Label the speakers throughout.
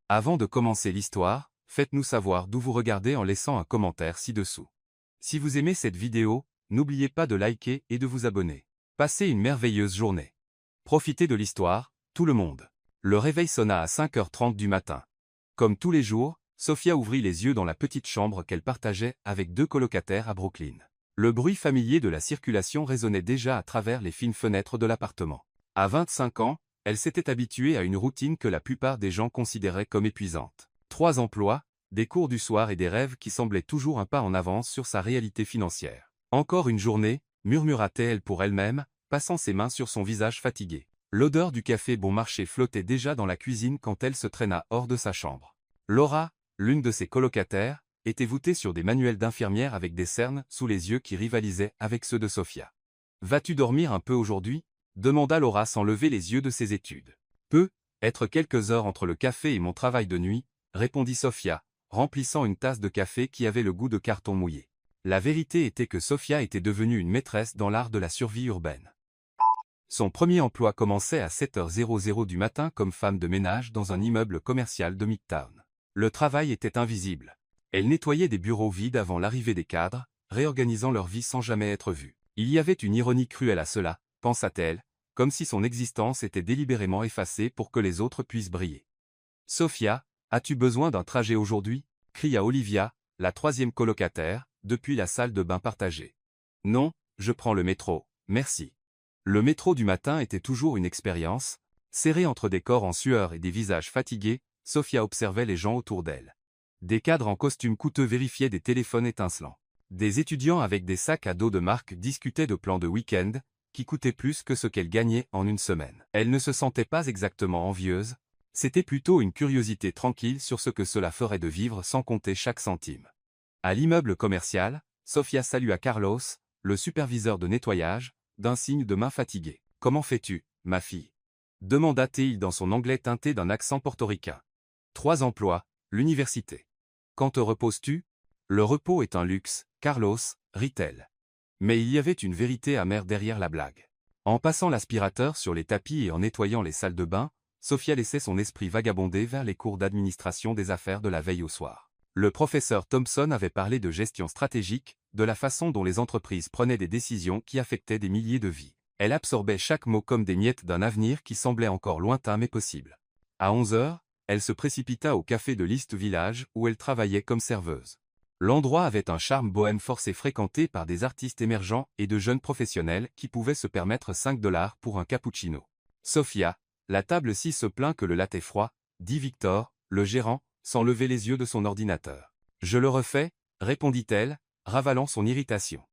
Speaker 1: Avant de commencer l'histoire, faites-nous savoir d'où vous regardez en laissant un commentaire ci-dessous. Si vous aimez cette vidéo, n'oubliez pas de liker et de vous abonner. Passez une merveilleuse journée. Profitez de l'histoire, tout le monde. Le réveil sonna à 5h30 du matin. Comme tous les jours, Sophia ouvrit les yeux dans la petite chambre qu'elle partageait avec deux colocataires à Brooklyn. Le bruit familier de la circulation résonnait déjà à travers les fines fenêtres de l'appartement. À 25 ans, elle s'était habituée à une routine que la plupart des gens considéraient comme épuisante. 3 emplois, des cours du soir et des rêves qui semblaient toujours un pas en avance sur sa réalité financière. Encore une journée, murmura-t-elle pour elle-même, passant ses mains sur son visage fatigué. L'odeur du café bon marché flottait déjà dans la cuisine quand elle se traîna hors de sa chambre. Laura, l'une de ses colocataires, était voûtée sur des manuels d'infirmière avec des cernes sous les yeux qui rivalisaient avec ceux de Sophia. « Vas-tu dormir un peu aujourd'hui » demanda Laura sans lever les yeux de ses études. « Peu, être quelques heures entre le café et mon travail de nuit » répondit Sophia, remplissant une tasse de café qui avait le goût de carton mouillé. La vérité était que Sophia était devenue une maîtresse dans l'art de la survie urbaine. Son premier emploi commençait à 7h00 du matin comme femme de ménage dans un immeuble commercial de Midtown. Le travail était invisible. Elle nettoyait des bureaux vides avant l'arrivée des cadres, réorganisant leur vie sans jamais être vue. Il y avait une ironie cruelle à cela, pensa-t-elle, comme si son existence était délibérément effacée pour que les autres puissent briller. « Sophia, as-tu besoin d'un trajet aujourd'hui » cria Olivia, la troisième colocataire, depuis la salle de bain partagée. « Non, je prends le métro, merci. » Le métro du matin était toujours une expérience. Serrée entre des corps en sueur et des visages fatigués, Sophia observait les gens autour d'elle. Des cadres en costume coûteux vérifiaient des téléphones étincelants. Des étudiants avec des sacs à dos de marque discutaient de plans de week-end, qui coûtaient plus que ce qu'elle gagnait en une semaine. Elle ne se sentait pas exactement envieuse, c'était plutôt une curiosité tranquille sur ce que cela ferait de vivre sans compter chaque centime. À l'immeuble commercial, Sophia salua Carlos, le superviseur de nettoyage, d'un signe de main fatigué. « Comment fais-tu, ma fille » demanda-t-il dans son anglais teinté d'un accent portoricain. « 3 emplois, l'université. »« Quand te reposes-tu » ? « Le repos est un luxe, Carlos, » rit-elle. Mais il y avait une vérité amère derrière la blague. En passant l'aspirateur sur les tapis et en nettoyant les salles de bain, Sophia laissait son esprit vagabonder vers les cours d'administration des affaires de la veille au soir. Le professeur Thompson avait parlé de gestion stratégique, de la façon dont les entreprises prenaient des décisions qui affectaient des milliers de vies. Elle absorbait chaque mot comme des miettes d'un avenir qui semblait encore lointain mais possible. À 11h, elle se précipita au café de l'East Village où elle travaillait comme serveuse. L'endroit avait un charme bohème forcé fréquenté par des artistes émergents et de jeunes professionnels qui pouvaient se permettre 5$ pour un cappuccino. « Sophia, la table 6 se plaint que le latte est froid, » dit Victor, le gérant, sans lever les yeux de son ordinateur. « Je le refais, » répondit-elle, ravalant son irritation.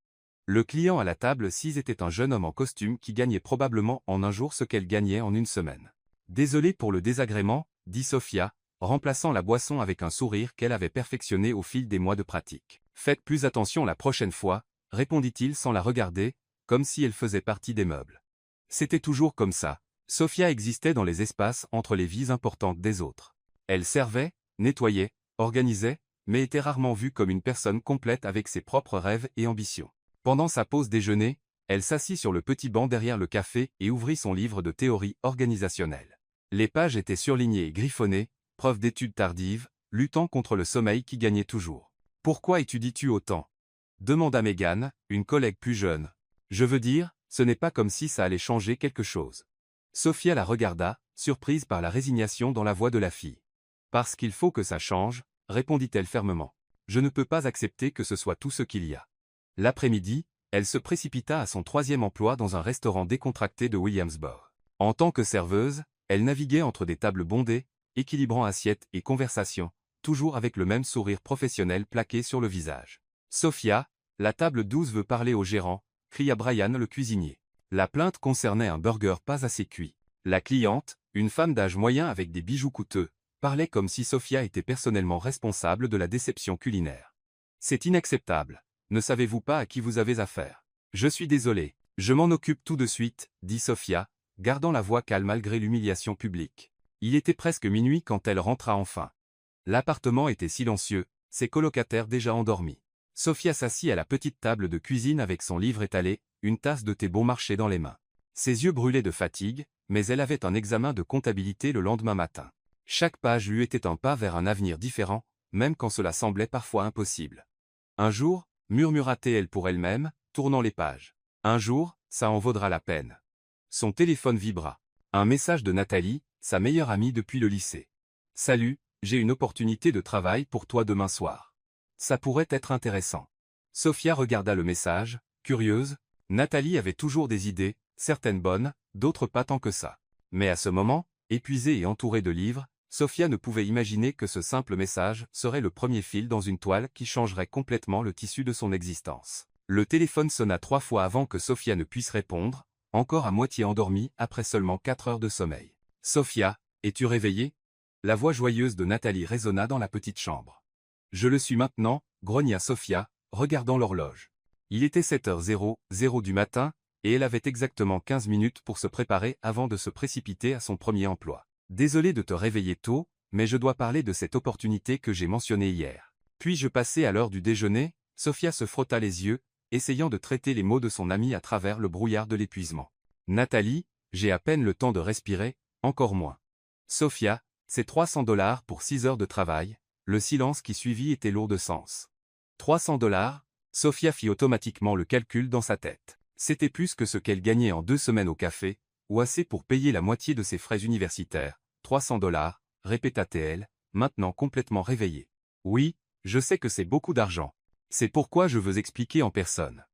Speaker 1: Le client à la table 6 était un jeune homme en costume qui gagnait probablement en un jour ce qu'elle gagnait en une semaine. « Désolé pour le désagrément, » dit Sophia, remplaçant la boisson avec un sourire qu'elle avait perfectionné au fil des mois de pratique. « Faites plus attention la prochaine fois, » répondit-il sans la regarder, comme si elle faisait partie des meubles. C'était toujours comme ça. Sophia existait dans les espaces entre les vies importantes des autres. Elle servait, nettoyait, organisait, mais était rarement vue comme une personne complète avec ses propres rêves et ambitions. Pendant sa pause déjeuner, elle s'assit sur le petit banc derrière le café et ouvrit son livre de théorie organisationnelle. Les pages étaient surlignées et griffonnées, preuve d'études tardives, luttant contre le sommeil qui gagnait toujours. « Pourquoi étudies-tu autant » demanda Megan, une collègue plus jeune. « Je veux dire, ce n'est pas comme si ça allait changer quelque chose. » Sophia la regarda, surprise par la résignation dans la voix de la fille. « Parce qu'il faut que ça change, » répondit-elle fermement. « Je ne peux pas accepter que ce soit tout ce qu'il y a. » L'après-midi, elle se précipita à son 3e emploi dans un restaurant décontracté de Williamsburg. En tant que serveuse, elle naviguait entre des tables bondées, équilibrant assiettes et conversations, toujours avec le même sourire professionnel plaqué sur le visage. « Sophia, la table 12 veut parler au gérant » cria Brian le cuisinier. La plainte concernait un burger pas assez cuit. La cliente, une femme d'âge moyen avec des bijoux coûteux, parlait comme si Sophia était personnellement responsable de la déception culinaire. « C'est inacceptable. Ne savez-vous pas à qui vous avez affaire ? » « Je suis désolé. Je m'en occupe tout de suite, » dit Sophia, gardant la voix calme malgré l'humiliation publique. Il était presque minuit quand elle rentra enfin. L'appartement était silencieux, ses colocataires déjà endormis. Sophia s'assit à la petite table de cuisine avec son livre étalé, une tasse de thé bon marché dans les mains. Ses yeux brûlaient de fatigue, mais elle avait un examen de comptabilité le lendemain matin. Chaque page lui était un pas vers un avenir différent, même quand cela semblait parfois impossible. Un jour, murmura-t-elle pour elle-même, tournant les pages. Un jour, ça en vaudra la peine. Son téléphone vibra. Un message de Nathalie, sa meilleure amie depuis le lycée. Salut, j'ai une opportunité de travail pour toi demain soir. Ça pourrait être intéressant. Sophia regarda le message, curieuse. Nathalie avait toujours des idées, certaines bonnes, d'autres pas tant que ça. Mais à ce moment, épuisée et entourée de livres, Sophia ne pouvait imaginer que ce simple message serait le premier fil dans une toile qui changerait complètement le tissu de son existence. Le téléphone sonna 3 fois avant que Sophia ne puisse répondre, encore à moitié endormie après seulement 4 heures de sommeil. « Sophia, es-tu réveillée ?» La voix joyeuse de Nathalie résonna dans la petite chambre. « Je le suis maintenant », grogna Sophia, regardant l'horloge. Il était 7h00 du matin, et elle avait exactement 15 minutes pour se préparer avant de se précipiter à son premier emploi. « Désolé de te réveiller tôt, mais je dois parler de cette opportunité que j'ai mentionnée hier. Puis-je passer à l'heure du déjeuner ?» Sophia se frotta les yeux, essayant de traiter les mots de son amie à travers le brouillard de l'épuisement. « Nathalie, j'ai à peine le temps de respirer, encore moins. »« Sophia, c'est 300 $ pour 6 heures de travail. » Le silence qui suivit était lourd de sens. 300 $. Sophia fit automatiquement le calcul dans sa tête. C'était plus que ce qu'elle gagnait en 2 semaines au café, ou assez pour payer la moitié de ses frais universitaires. 300 $, répéta-t-elle, maintenant complètement réveillée. Oui, je sais que c'est beaucoup d'argent. C'est pourquoi je veux expliquer en personne.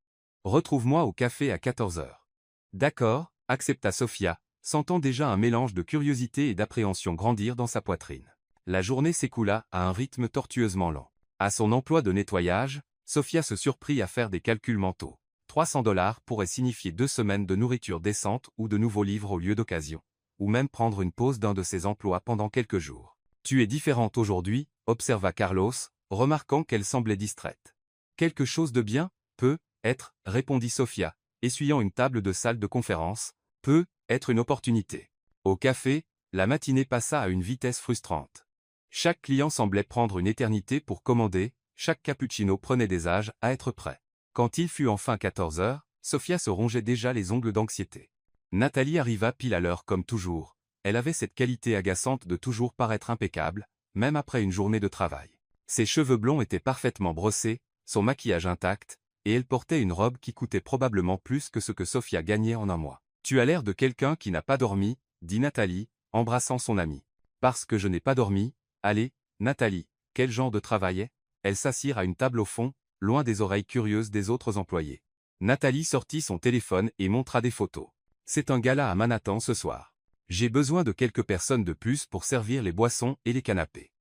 Speaker 1: Retrouve-moi au café à 14 heures. D'accord, accepta Sophia, sentant déjà un mélange de curiosité et d'appréhension grandir dans sa poitrine. La journée s'écoula à un rythme tortueusement lent. À son emploi de nettoyage, Sophia se surprit à faire des calculs mentaux. 300 $ pourrait signifier 2 semaines de nourriture décente ou de nouveaux livres au lieu d'occasion, ou même prendre une pause d'un de ses emplois pendant quelques jours. Tu es différente aujourd'hui, observa Carlos, remarquant qu'elle semblait distraite. Quelque chose de bien, peut être, répondit Sophia, essuyant une table de salle de conférence, peut être une opportunité. Au café, la matinée passa à une vitesse frustrante. Chaque client semblait prendre une éternité pour commander, chaque cappuccino prenait des âges à être prêt. Quand il fut enfin 14 heures, Sophia se rongeait déjà les ongles d'anxiété. Nathalie arriva pile à l'heure comme toujours. Elle avait cette qualité agaçante de toujours paraître impeccable, même après une journée de travail. Ses cheveux blonds étaient parfaitement brossés, son maquillage intact, et elle portait une robe qui coûtait probablement plus que ce que Sophia gagnait en un mois. « Tu as l'air de quelqu'un qui n'a pas dormi, » dit Nathalie, embrassant son amie. « Parce que je n'ai pas dormi. Allez, Nathalie, quel genre de travail est ?» Elles s'assirent à une table au fond, loin des oreilles curieuses des autres employés. Nathalie sortit son téléphone et montra des photos. « C'est un gala à Manhattan ce soir. J'ai besoin de quelques personnes de plus pour servir les boissons et les canapés. »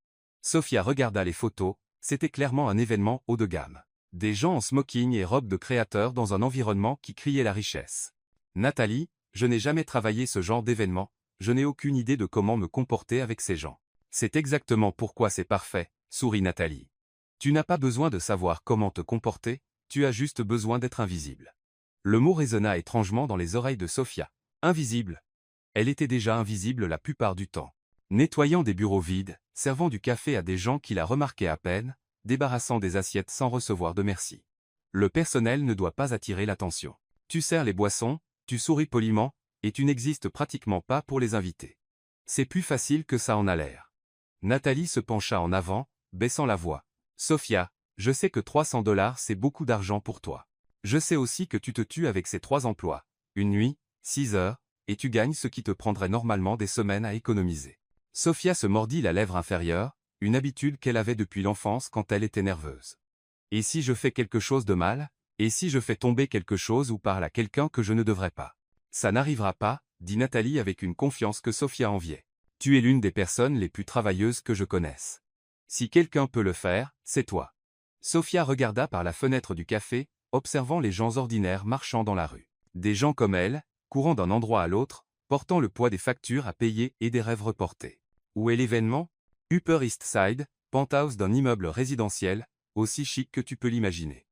Speaker 1: Sophia regarda les photos, c'était clairement un événement haut de gamme. Des gens en smoking et robes de créateurs dans un environnement qui criait la richesse. « Nathalie, je n'ai jamais travaillé ce genre d'événement, je n'ai aucune idée de comment me comporter avec ces gens. » C'est exactement pourquoi c'est parfait, sourit Nathalie. Tu n'as pas besoin de savoir comment te comporter, tu as juste besoin d'être invisible. Le mot résonna étrangement dans les oreilles de Sophia. Invisible. Elle était déjà invisible la plupart du temps. Nettoyant des bureaux vides, servant du café à des gens qui la remarquaient à peine, débarrassant des assiettes sans recevoir de merci. Le personnel ne doit pas attirer l'attention. Tu sers les boissons, tu souris poliment, et tu n'existes pratiquement pas pour les invités. C'est plus facile que ça en a l'air. Nathalie se pencha en avant, baissant la voix. Sophia, je sais que 300 $ c'est beaucoup d'argent pour toi. Je sais aussi que tu te tues avec ces 3 emplois. Une nuit, 6 heures, et tu gagnes ce qui te prendrait normalement des semaines à économiser. Sophia se mordit la lèvre inférieure, une habitude qu'elle avait depuis l'enfance quand elle était nerveuse. Et si je fais quelque chose de mal? Et si je fais tomber quelque chose ou parle à quelqu'un que je ne devrais pas? Ça n'arrivera pas, dit Nathalie avec une confiance que Sophia enviait. Tu es l'une des personnes les plus travailleuses que je connaisse. Si quelqu'un peut le faire, c'est toi. Sophia regarda par la fenêtre du café, observant les gens ordinaires marchant dans la rue. Des gens comme elle, courant d'un endroit à l'autre, portant le poids des factures à payer et des rêves reportés. Où est l'événement? Upper East Side, penthouse d'un immeuble résidentiel, aussi chic que tu peux l'imaginer.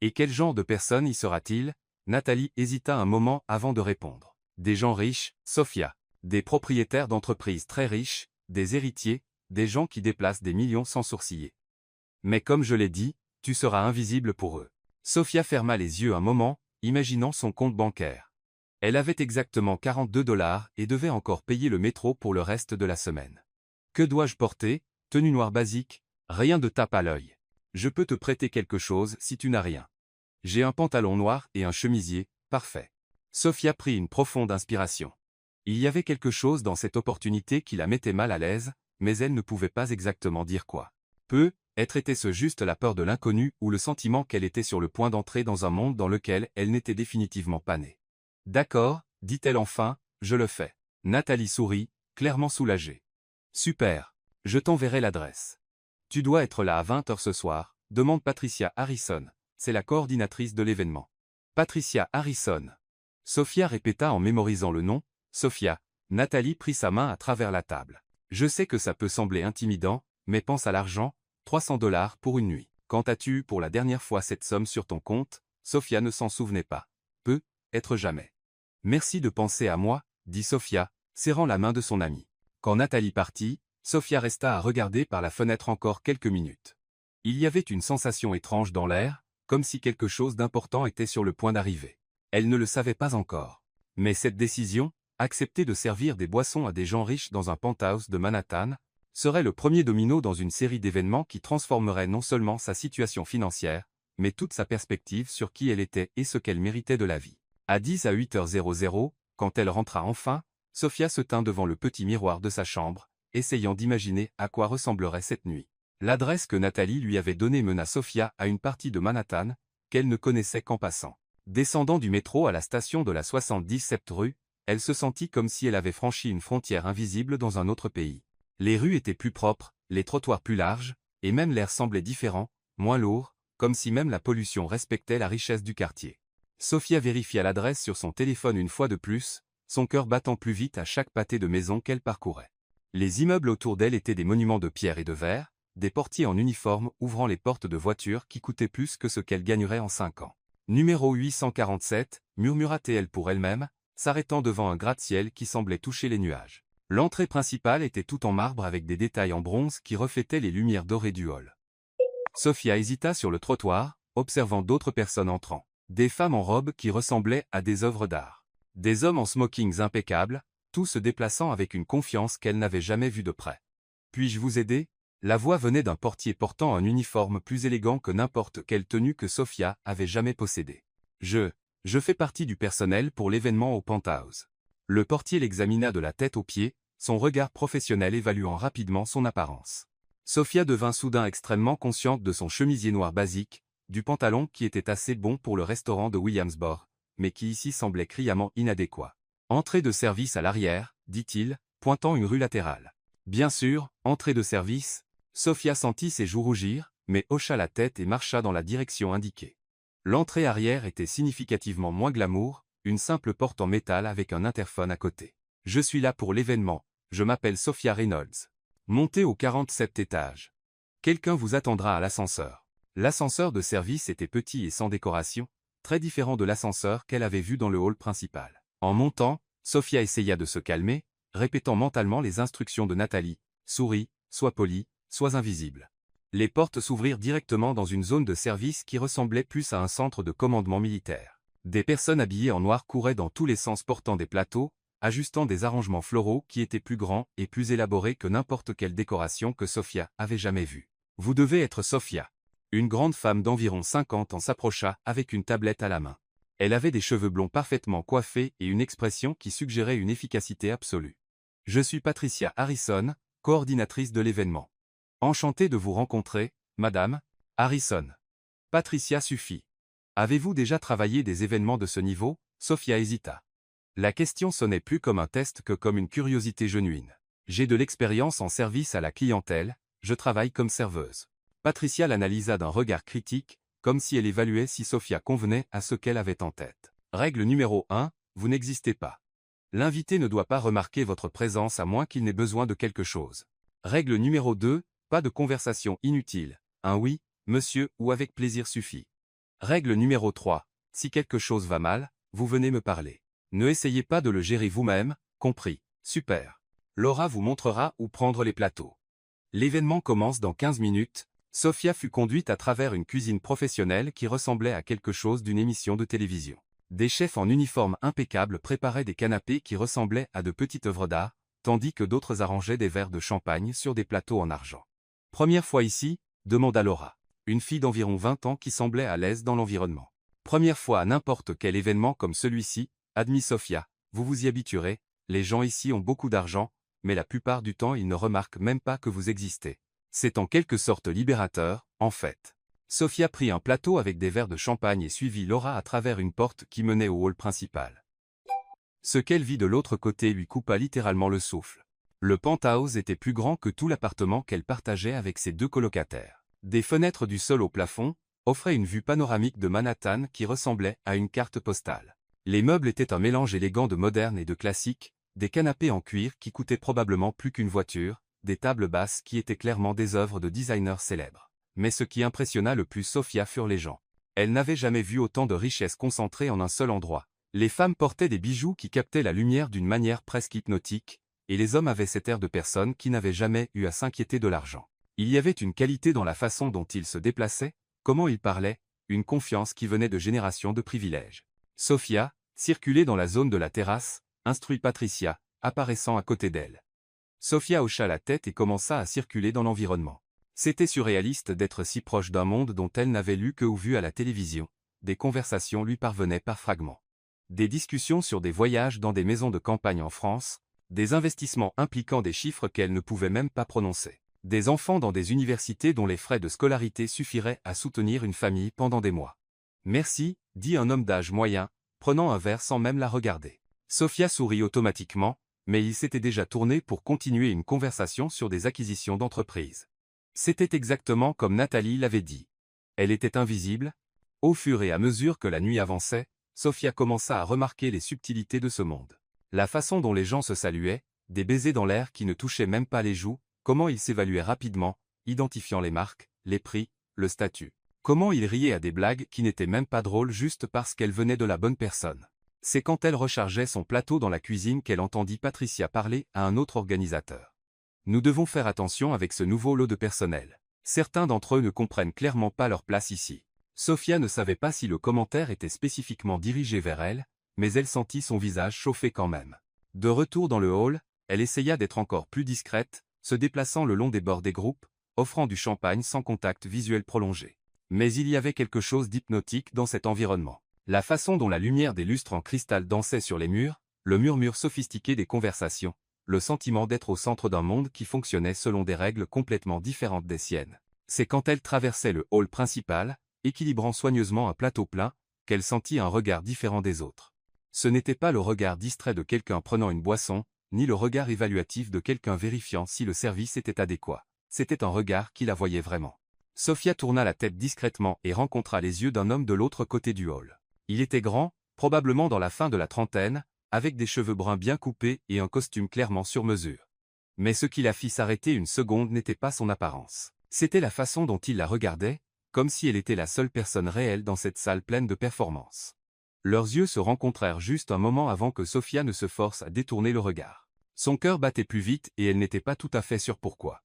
Speaker 1: Et quel genre de personne y sera-t-il? Nathalie hésita un moment avant de répondre. Des gens riches, Sophia. Des propriétaires d'entreprises très riches, des héritiers, des gens qui déplacent des millions sans sourciller. Mais comme je l'ai dit, tu seras invisible pour eux. Sophia ferma les yeux un moment, imaginant son compte bancaire. Elle avait exactement 42 $ et devait encore payer le métro pour le reste de la semaine. Que dois-je porter? Tenue noire basique, rien de tape à l'œil. Je peux te prêter quelque chose si tu n'as rien. J'ai un pantalon noir et un chemisier, parfait. Sophia prit une profonde inspiration. Il y avait quelque chose dans cette opportunité qui la mettait mal à l'aise, mais elle ne pouvait pas exactement dire quoi. Peut-être était-ce juste la peur de l'inconnu ou le sentiment qu'elle était sur le point d'entrer dans un monde dans lequel elle n'était définitivement pas née. D'accord, dit-elle enfin, je le fais. Nathalie sourit, clairement soulagée. Super. Je t'enverrai l'adresse. Tu dois être là à 20h ce soir, demande Patricia Harrison. C'est la coordinatrice de l'événement. Patricia Harrison. Sophia répéta en mémorisant le nom. Sophia. Nathalie prit sa main à travers la table. Je sais que ça peut sembler intimidant, mais pense à l'argent, 300 $ pour une nuit. Quand as-tu eu pour la dernière fois cette somme sur ton compte? Sophia ne s'en souvenait pas. Peut-être jamais. Merci de penser à moi, dit Sophia, serrant la main de son amie. Quand Nathalie partit, Sophia resta à regarder par la fenêtre encore quelques minutes. Il y avait une sensation étrange dans l'air, comme si quelque chose d'important était sur le point d'arriver. Elle ne le savait pas encore. Mais cette décision, accepter de servir des boissons à des gens riches dans un penthouse de Manhattan, serait le premier domino dans une série d'événements qui transformerait non seulement sa situation financière, mais toute sa perspective sur qui elle était et ce qu'elle méritait de la vie. À 10 à 8h00, quand elle rentra enfin, Sophia se tint devant le petit miroir de sa chambre, essayant d'imaginer à quoi ressemblerait cette nuit. L'adresse que Nathalie lui avait donnée mena Sophia à une partie de Manhattan, qu'elle ne connaissait qu'en passant. Descendant du métro à la station de la 77e rue, elle se sentit comme si elle avait franchi une frontière invisible dans un autre pays. Les rues étaient plus propres, les trottoirs plus larges, et même l'air semblait différent, moins lourd, comme si même la pollution respectait la richesse du quartier. Sophia vérifia l'adresse sur son téléphone une fois de plus, son cœur battant plus vite à chaque pâté de maison qu'elle parcourait. Les immeubles autour d'elle étaient des monuments de pierre et de verre, des portiers en uniforme ouvrant les portes de voitures qui coûtaient plus que ce qu'elle gagnerait en 5 ans. Numéro 847, murmura-t-elle pour elle-même, s'arrêtant devant un gratte-ciel qui semblait toucher les nuages. L'entrée principale était tout en marbre avec des détails en bronze qui reflétaient les lumières dorées du hall. Sophia hésita sur le trottoir, observant d'autres personnes entrant. Des femmes en robe qui ressemblaient à des œuvres d'art. Des hommes en smokings impeccables, tous se déplaçant avec une confiance qu'elle n'avait jamais vue de près. « Puis-je vous aider ?» La voix venait d'un portier portant un uniforme plus élégant que n'importe quelle tenue que Sophia avait jamais possédée. Je fais partie du personnel pour l'événement au penthouse. Le portier l'examina de la tête aux pieds, son regard professionnel évaluant rapidement son apparence. Sophia devint soudain extrêmement consciente de son chemisier noir basique, du pantalon qui était assez bon pour le restaurant de Williamsburg, mais qui ici semblait criamment inadéquat. « Entrée de service à l'arrière, dit-il, pointant une rue latérale. Bien sûr, entrée de service. Sophia sentit ses joues rougir, mais hocha la tête et marcha dans la direction indiquée. L'entrée arrière était significativement moins glamour, une simple porte en métal avec un interphone à côté. « Je suis là pour l'événement, je m'appelle Sophia Reynolds. Montez au 47e étage. Quelqu'un vous attendra à l'ascenseur. » L'ascenseur de service était petit et sans décoration, très différent de l'ascenseur qu'elle avait vu dans le hall principal. En montant, Sophia essaya de se calmer, répétant mentalement les instructions de Nathalie. « Souris, sois poli, sois invisible. » Les portes s'ouvrirent directement dans une zone de service qui ressemblait plus à un centre de commandement militaire. Des personnes habillées en noir couraient dans tous les sens portant des plateaux, ajustant des arrangements floraux qui étaient plus grands et plus élaborés que n'importe quelle décoration que Sophia avait jamais vue. « Vous devez être Sophia. » Une grande femme d'environ 50 ans s'approcha avec une tablette à la main. Elle avait des cheveux blonds parfaitement coiffés et une expression qui suggérait une efficacité absolue. « Je suis Patricia Harrison, coordinatrice de l'événement. Enchantée de vous rencontrer, Madame Harrison. » Patricia suffit. « Avez-vous déjà travaillé des événements de ce niveau ?» Sophia hésita. La question sonnait plus comme un test que comme une curiosité genuine. « J'ai de l'expérience en service à la clientèle, je travaille comme serveuse. » Patricia l'analysa d'un regard critique, comme si elle évaluait si Sophia convenait à ce qu'elle avait en tête. Règle numéro 1, vous n'existez pas. L'invité ne doit pas remarquer votre présence à moins qu'il n'ait besoin de quelque chose. Règle numéro 2, pas de conversation inutile. Un oui, monsieur ou avec plaisir suffit. Règle numéro 3, si quelque chose va mal, vous venez me parler. Ne essayez pas de le gérer vous-même, compris. Super. Laura vous montrera où prendre les plateaux. L'événement commence dans 15 minutes. Sophia fut conduite à travers une cuisine professionnelle qui ressemblait à quelque chose d'une émission de télévision. Des chefs en uniforme impeccable préparaient des canapés qui ressemblaient à de petites œuvres d'art, tandis que d'autres arrangeaient des verres de champagne sur des plateaux en argent. « Première fois ici ?» demanda Laura, une fille d'environ 20 ans qui semblait à l'aise dans l'environnement. « Première fois à n'importe quel événement comme celui-ci, admit Sofia, vous vous y habituerez, les gens ici ont beaucoup d'argent, mais la plupart du temps ils ne remarquent même pas que vous existez. C'est en quelque sorte libérateur, en fait. » Sofia prit un plateau avec des verres de champagne et suivit Laura à travers une porte qui menait au hall principal. Ce qu'elle vit de l'autre côté lui coupa littéralement le souffle. Le penthouse était plus grand que tout l'appartement qu'elle partageait avec ses 2 colocataires. Des fenêtres du sol au plafond offraient une vue panoramique de Manhattan qui ressemblait à une carte postale. Les meubles étaient un mélange élégant de moderne et de classique, des canapés en cuir qui coûtaient probablement plus qu'une voiture, des tables basses qui étaient clairement des œuvres de designers célèbres. Mais ce qui impressionna le plus Sofia furent les gens. Elle n'avait jamais vu autant de richesses concentrées en un seul endroit. Les femmes portaient des bijoux qui captaient la lumière d'une manière presque hypnotique, et les hommes avaient cet air de personnes qui n'avaient jamais eu à s'inquiéter de l'argent. Il y avait une qualité dans la façon dont ils se déplaçaient, comment ils parlaient, une confiance qui venait de générations de privilèges. Sofia, circulait dans la zone de la terrasse, instruit Patricia, apparaissant à côté d'elle. Sofia hocha la tête et commença à circuler dans l'environnement. C'était surréaliste d'être si proche d'un monde dont elle n'avait lu que ou vu à la télévision. Des conversations lui parvenaient par fragments. Des discussions sur des voyages dans des maisons de campagne en France, des investissements impliquant des chiffres qu'elle ne pouvait même pas prononcer. Des enfants dans des universités dont les frais de scolarité suffiraient à soutenir une famille pendant des mois. « Merci », dit un homme d'âge moyen, prenant un verre sans même la regarder. Sofia sourit automatiquement, mais il s'était déjà tourné pour continuer une conversation sur des acquisitions d'entreprise. C'était exactement comme Nathalie l'avait dit. Elle était invisible. Au fur et à mesure que la nuit avançait, Sofia commença à remarquer les subtilités de ce monde. La façon dont les gens se saluaient, des baisers dans l'air qui ne touchaient même pas les joues, comment ils s'évaluaient rapidement, identifiant les marques, les prix, le statut. Comment ils riaient à des blagues qui n'étaient même pas drôles juste parce qu'elles venaient de la bonne personne. C'est quand elle rechargeait son plateau dans la cuisine qu'elle entendit Patricia parler à un autre organisateur. « Nous devons faire attention avec ce nouveau lot de personnel. Certains d'entre eux ne comprennent clairement pas leur place ici. » Sofia ne savait pas si le commentaire était spécifiquement dirigé vers elle, mais elle sentit son visage chauffer quand même. De retour dans le hall, elle essaya d'être encore plus discrète, se déplaçant le long des bords des groupes, offrant du champagne sans contact visuel prolongé. Mais il y avait quelque chose d'hypnotique dans cet environnement. La façon dont la lumière des lustres en cristal dansait sur les murs, le murmure sophistiqué des conversations, le sentiment d'être au centre d'un monde qui fonctionnait selon des règles complètement différentes des siennes. C'est quand elle traversait le hall principal, équilibrant soigneusement un plateau plein, qu'elle sentit un regard différent des autres. Ce n'était pas le regard distrait de quelqu'un prenant une boisson, ni le regard évaluatif de quelqu'un vérifiant si le service était adéquat. C'était un regard qui la voyait vraiment. Sofia tourna la tête discrètement et rencontra les yeux d'un homme de l'autre côté du hall. Il était grand, probablement dans la fin de la trentaine, avec des cheveux bruns bien coupés et un costume clairement sur mesure. Mais ce qui la fit s'arrêter une seconde n'était pas son apparence. C'était la façon dont il la regardait, comme si elle était la seule personne réelle dans cette salle pleine de performances. Leurs yeux se rencontrèrent juste un moment avant que Sofia ne se force à détourner le regard. Son cœur battait plus vite et elle n'était pas tout à fait sûre pourquoi.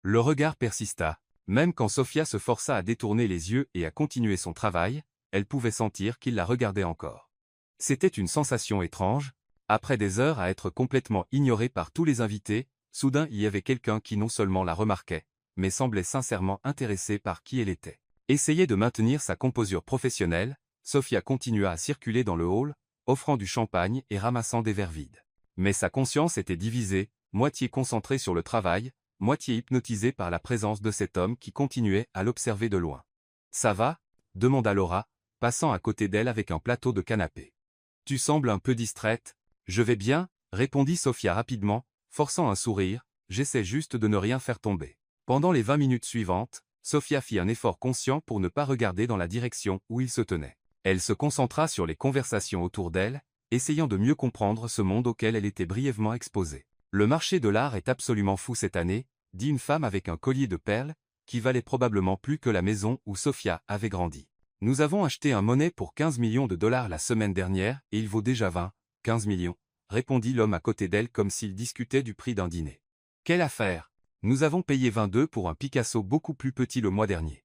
Speaker 1: Le regard persista, même quand Sofia se força à détourner les yeux et à continuer son travail, elle pouvait sentir qu'il la regardait encore. C'était une sensation étrange, après des heures à être complètement ignorée par tous les invités, soudain il y avait quelqu'un qui non seulement la remarquait, mais semblait sincèrement intéressé par qui elle était. Essayait de maintenir sa composure professionnelle, Sofia continua à circuler dans le hall, offrant du champagne et ramassant des verres vides. Mais sa conscience était divisée, moitié concentrée sur le travail, moitié hypnotisée par la présence de cet homme qui continuait à l'observer de loin. « Ça va ?» demanda Laura, passant à côté d'elle avec un plateau de canapé. « Tu sembles un peu distraite. »« Je vais bien » répondit Sofia rapidement, forçant un sourire, « j'essaie juste de ne rien faire tomber. » Pendant les 20 minutes suivantes, Sofia fit un effort conscient pour ne pas regarder dans la direction où il se tenait. Elle se concentra sur les conversations autour d'elle, essayant de mieux comprendre ce monde auquel elle était brièvement exposée. « Le marché de l'art est absolument fou cette année », dit une femme avec un collier de perles, qui valait probablement plus que la maison où Sofia avait grandi. « Nous avons acheté un monnaie pour 15 millions de dollars la semaine dernière et il vaut déjà 15 millions, répondit l'homme à côté d'elle comme s'il discutait du prix d'un dîner. « Quelle affaire ! Nous avons payé 22 pour un Picasso beaucoup plus petit le mois dernier. »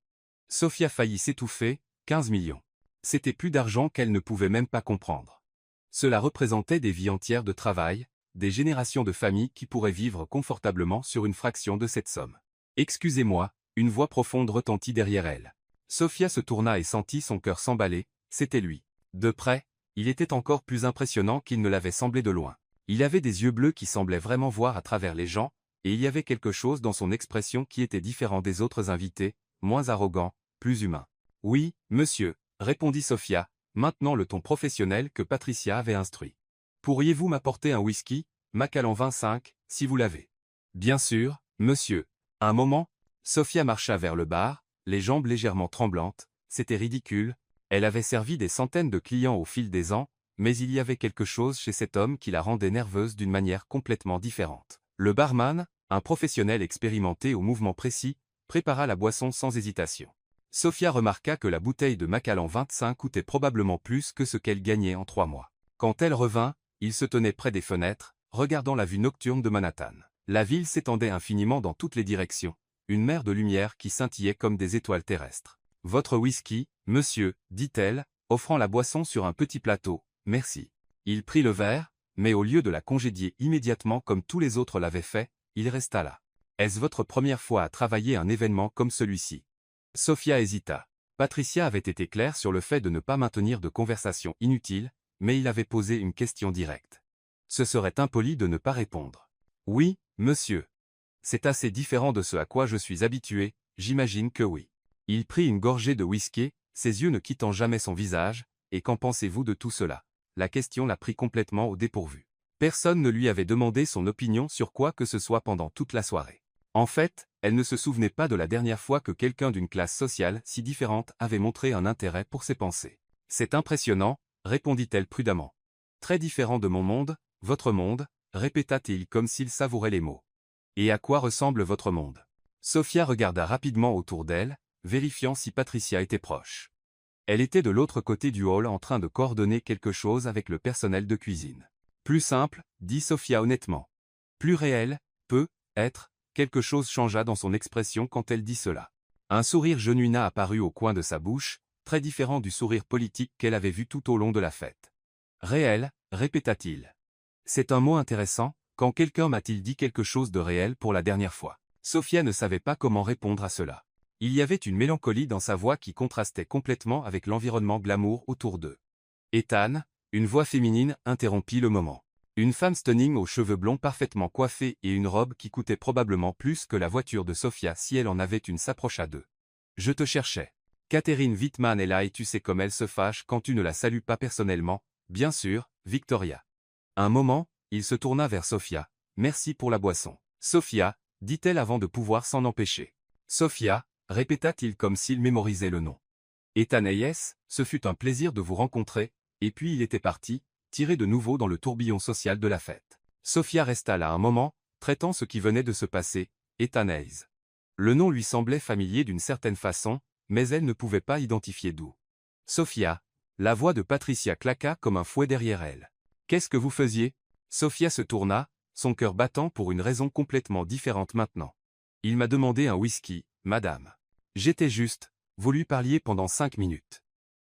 Speaker 1: Sofia faillit s'étouffer, 15 millions. C'était plus d'argent qu'elle ne pouvait même pas comprendre. Cela représentait des vies entières de travail, des générations de familles qui pourraient vivre confortablement sur une fraction de cette somme. Excusez-moi, une voix profonde retentit derrière elle. Sophia se tourna et sentit son cœur s'emballer, c'était lui. De près, il était encore plus impressionnant qu'il ne l'avait semblé de loin. Il avait des yeux bleus qui semblaient vraiment voir à travers les gens, et il y avait quelque chose dans son expression qui était différent des autres invités, moins arrogant, plus humain. « Oui, monsieur », répondit Sophia, maintenant le ton professionnel que Patricia avait instruit. « Pourriez-vous m'apporter un whisky, Macallan 25, si vous l'avez ?»« Bien sûr, monsieur. » À un moment, Sophia marcha vers le bar, les jambes légèrement tremblantes, c'était ridicule, elle avait servi des centaines de clients au fil des ans, mais il y avait quelque chose chez cet homme qui la rendait nerveuse d'une manière complètement différente. Le barman, un professionnel expérimenté au mouvement précis, prépara la boisson sans hésitation. Sophia remarqua que la bouteille de Macallan 25 coûtait probablement plus que ce qu'elle gagnait en 3 mois. Quand elle revint, il se tenait près des fenêtres, regardant la vue nocturne de Manhattan. La ville s'étendait infiniment dans toutes les directions, une mer de lumière qui scintillait comme des étoiles terrestres. « Votre whisky, monsieur, dit-elle, offrant la boisson sur un petit plateau, merci. » Il prit le verre, mais au lieu de la congédier immédiatement comme tous les autres l'avaient fait, il resta là. « Est-ce votre première fois à travailler un événement comme celui-ci » Sophia hésita. Patricia avait été claire sur le fait de ne pas maintenir de conversation inutile, mais il avait posé une question directe. Ce serait impoli de ne pas répondre. « Oui, monsieur. C'est assez différent de ce à quoi je suis habitué, j'imagine que oui. » Il prit une gorgée de whisky, ses yeux ne quittant jamais son visage, « Et qu'en pensez-vous de tout cela ?» La question la prit complètement au dépourvu. Personne ne lui avait demandé son opinion sur quoi que ce soit pendant toute la soirée. En fait, elle ne se souvenait pas de la dernière fois que quelqu'un d'une classe sociale si différente avait montré un intérêt pour ses pensées. « C'est impressionnant, » répondit-elle prudemment. « Très différent de mon monde, votre monde, » répéta-t-il comme s'il savourait les mots. « Et à quoi ressemble votre monde ?» Sophia regarda rapidement autour d'elle, vérifiant si Patricia était proche. Elle était de l'autre côté du hall en train de coordonner quelque chose avec le personnel de cuisine. « Plus simple, » dit Sophia honnêtement. « Plus réel, peut-être. » Quelque chose changea dans son expression quand elle dit cela. Un sourire genuin apparut au coin de sa bouche, très différent du sourire politique qu'elle avait vu tout au long de la fête. « Réel » répéta-t-il. « C'est un mot intéressant, quand quelqu'un m'a-t-il dit quelque chose de réel pour la dernière fois ?» Sophia ne savait pas comment répondre à cela. Il y avait une mélancolie dans sa voix qui contrastait complètement avec l'environnement glamour autour d'eux. « Ethan » une voix féminine interrompit le moment. Une femme stunning aux cheveux blonds parfaitement coiffés et une robe qui coûtait probablement plus que la voiture de Sophia si elle en avait une s'approcha d'eux. « Je te cherchais. Catherine Wittmann est là et tu sais comme elle se fâche quand tu ne la salues pas personnellement, bien sûr, Victoria. » Un moment, il se tourna vers Sophia. « Merci pour la boisson. »« Sophia, » dit-elle avant de pouvoir s'en empêcher. « Sophia, » répéta-t-il comme s'il mémorisait le nom. « Ethan Hayes, ce fut un plaisir de vous rencontrer, » et puis il était parti, tiré de nouveau dans le tourbillon social de la fête. Sophia resta là un moment, traitant ce qui venait de se passer, Ethan Hayes. Le nom lui semblait familier d'une certaine façon, mais elle ne pouvait pas identifier d'où. « Sophia !» La voix de Patricia claqua comme un fouet derrière elle. « Qu'est-ce que vous faisiez ?» Sophia se tourna, son cœur battant pour une raison complètement différente maintenant. « Il m'a demandé un whisky, madame. J'étais juste, vous lui parliez pendant 5 minutes. »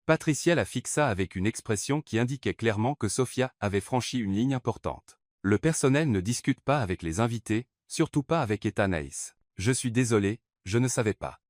Speaker 1: Patricia la fixa avec une expression qui indiquait clairement que Sophia avait franchi une ligne importante. Le personnel ne discute pas avec les invités, surtout pas avec Ethan Hayes. Je suis désolé, je ne savais pas.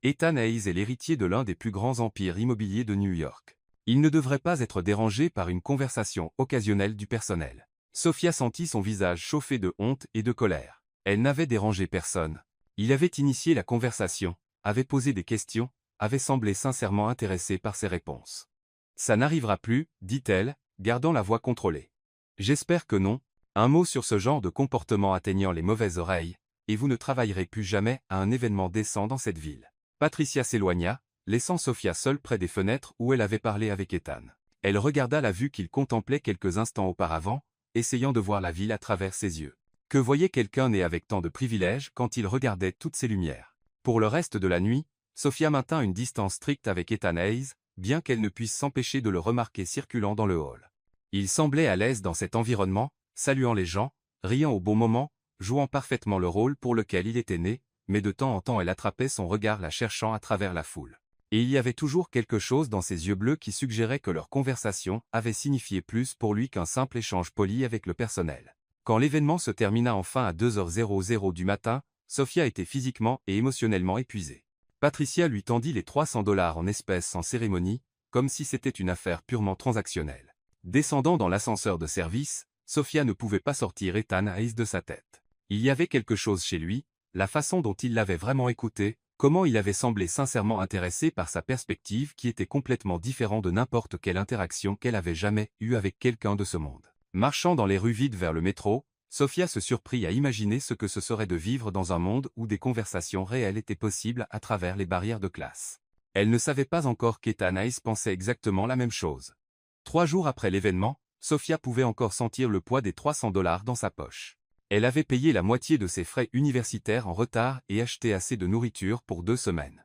Speaker 1: Ethan Hayes est l'héritier de l'un des plus grands empires immobiliers de New York. Il ne devrait pas être dérangé par une conversation occasionnelle du personnel. Sophia sentit son visage chauffé de honte et de colère. Elle n'avait dérangé personne. Il avait initié la conversation, avait posé des questions, avait semblé sincèrement intéressé par ses réponses. « Ça n'arrivera plus, » dit-elle, gardant la voix contrôlée. « J'espère que non, un mot sur ce genre de comportement atteignant les mauvaises oreilles, et vous ne travaillerez plus jamais à un événement décent dans cette ville. » Patricia s'éloigna, laissant Sophia seule près des fenêtres où elle avait parlé avec Ethan. Elle regarda la vue qu'il contemplait quelques instants auparavant, essayant de voir la ville à travers ses yeux. Que voyait quelqu'un né avec tant de privilèges quand il regardait toutes ces lumières? Pour le reste de la nuit, Sophia maintint une distance stricte avec Ethan Hayes, bien qu'elle ne puisse s'empêcher de le remarquer circulant dans le hall. Il semblait à l'aise dans cet environnement, saluant les gens, riant au bon moment, jouant parfaitement le rôle pour lequel il était né, mais de temps en temps elle attrapait son regard la cherchant à travers la foule. Et il y avait toujours quelque chose dans ses yeux bleus qui suggérait que leur conversation avait signifié plus pour lui qu'un simple échange poli avec le personnel. Quand l'événement se termina enfin à 2h00 du matin, Sofia était physiquement et émotionnellement épuisée. Patricia lui tendit les 300 $ en espèces sans cérémonie, comme si c'était une affaire purement transactionnelle. Descendant dans l'ascenseur de service, Sofia ne pouvait pas sortir Ethan Hayes de sa tête. Il y avait quelque chose chez lui, la façon dont il l'avait vraiment écouté, comment il avait semblé sincèrement intéressé par sa perspective qui était complètement différente de n'importe quelle interaction qu'elle avait jamais eue avec quelqu'un de ce monde. Marchant dans les rues vides vers le métro, Sofia se surprit à imaginer ce que ce serait de vivre dans un monde où des conversations réelles étaient possibles à travers les barrières de classe. Elle ne savait pas encore qu'Ethan Hayes pensait exactement la même chose. 3 jours après l'événement, Sofia pouvait encore sentir le poids des 300 $ dans sa poche. Elle avait payé la moitié de ses frais universitaires en retard et acheté assez de nourriture pour 2 semaines.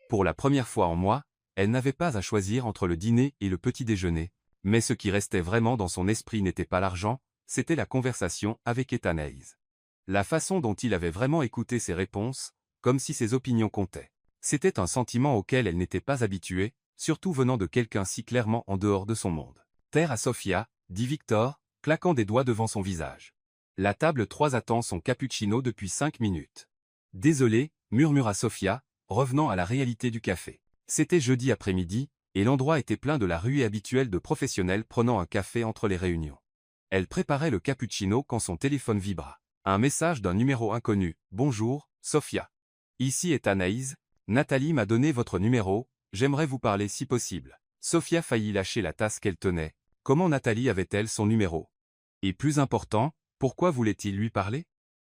Speaker 1: Pour la première fois en mois, elle n'avait pas à choisir entre le dîner et le petit déjeuner, mais ce qui restait vraiment dans son esprit n'était pas l'argent, c'était la conversation avec Ethan Hayes. La façon dont il avait vraiment écouté ses réponses, comme si ses opinions comptaient. C'était un sentiment auquel elle n'était pas habituée, surtout venant de quelqu'un si clairement en dehors de son monde. « Terre à Sofia », dit Victor, claquant des doigts devant son visage. La table 3 attend son cappuccino depuis 5 minutes. Désolé, murmura Sofia, revenant à la réalité du café. C'était jeudi après-midi, et l'endroit était plein de la ruée habituelle de professionnels prenant un café entre les réunions. Elle préparait le cappuccino quand son téléphone vibra. Un message d'un numéro inconnu. « Bonjour, Sofia. Ici est Anaïs. Nathalie m'a donné votre numéro, j'aimerais vous parler si possible. » Sofia faillit lâcher la tasse qu'elle tenait. Comment Nathalie avait-elle son numéro? Et plus important, pourquoi voulait-il lui parler?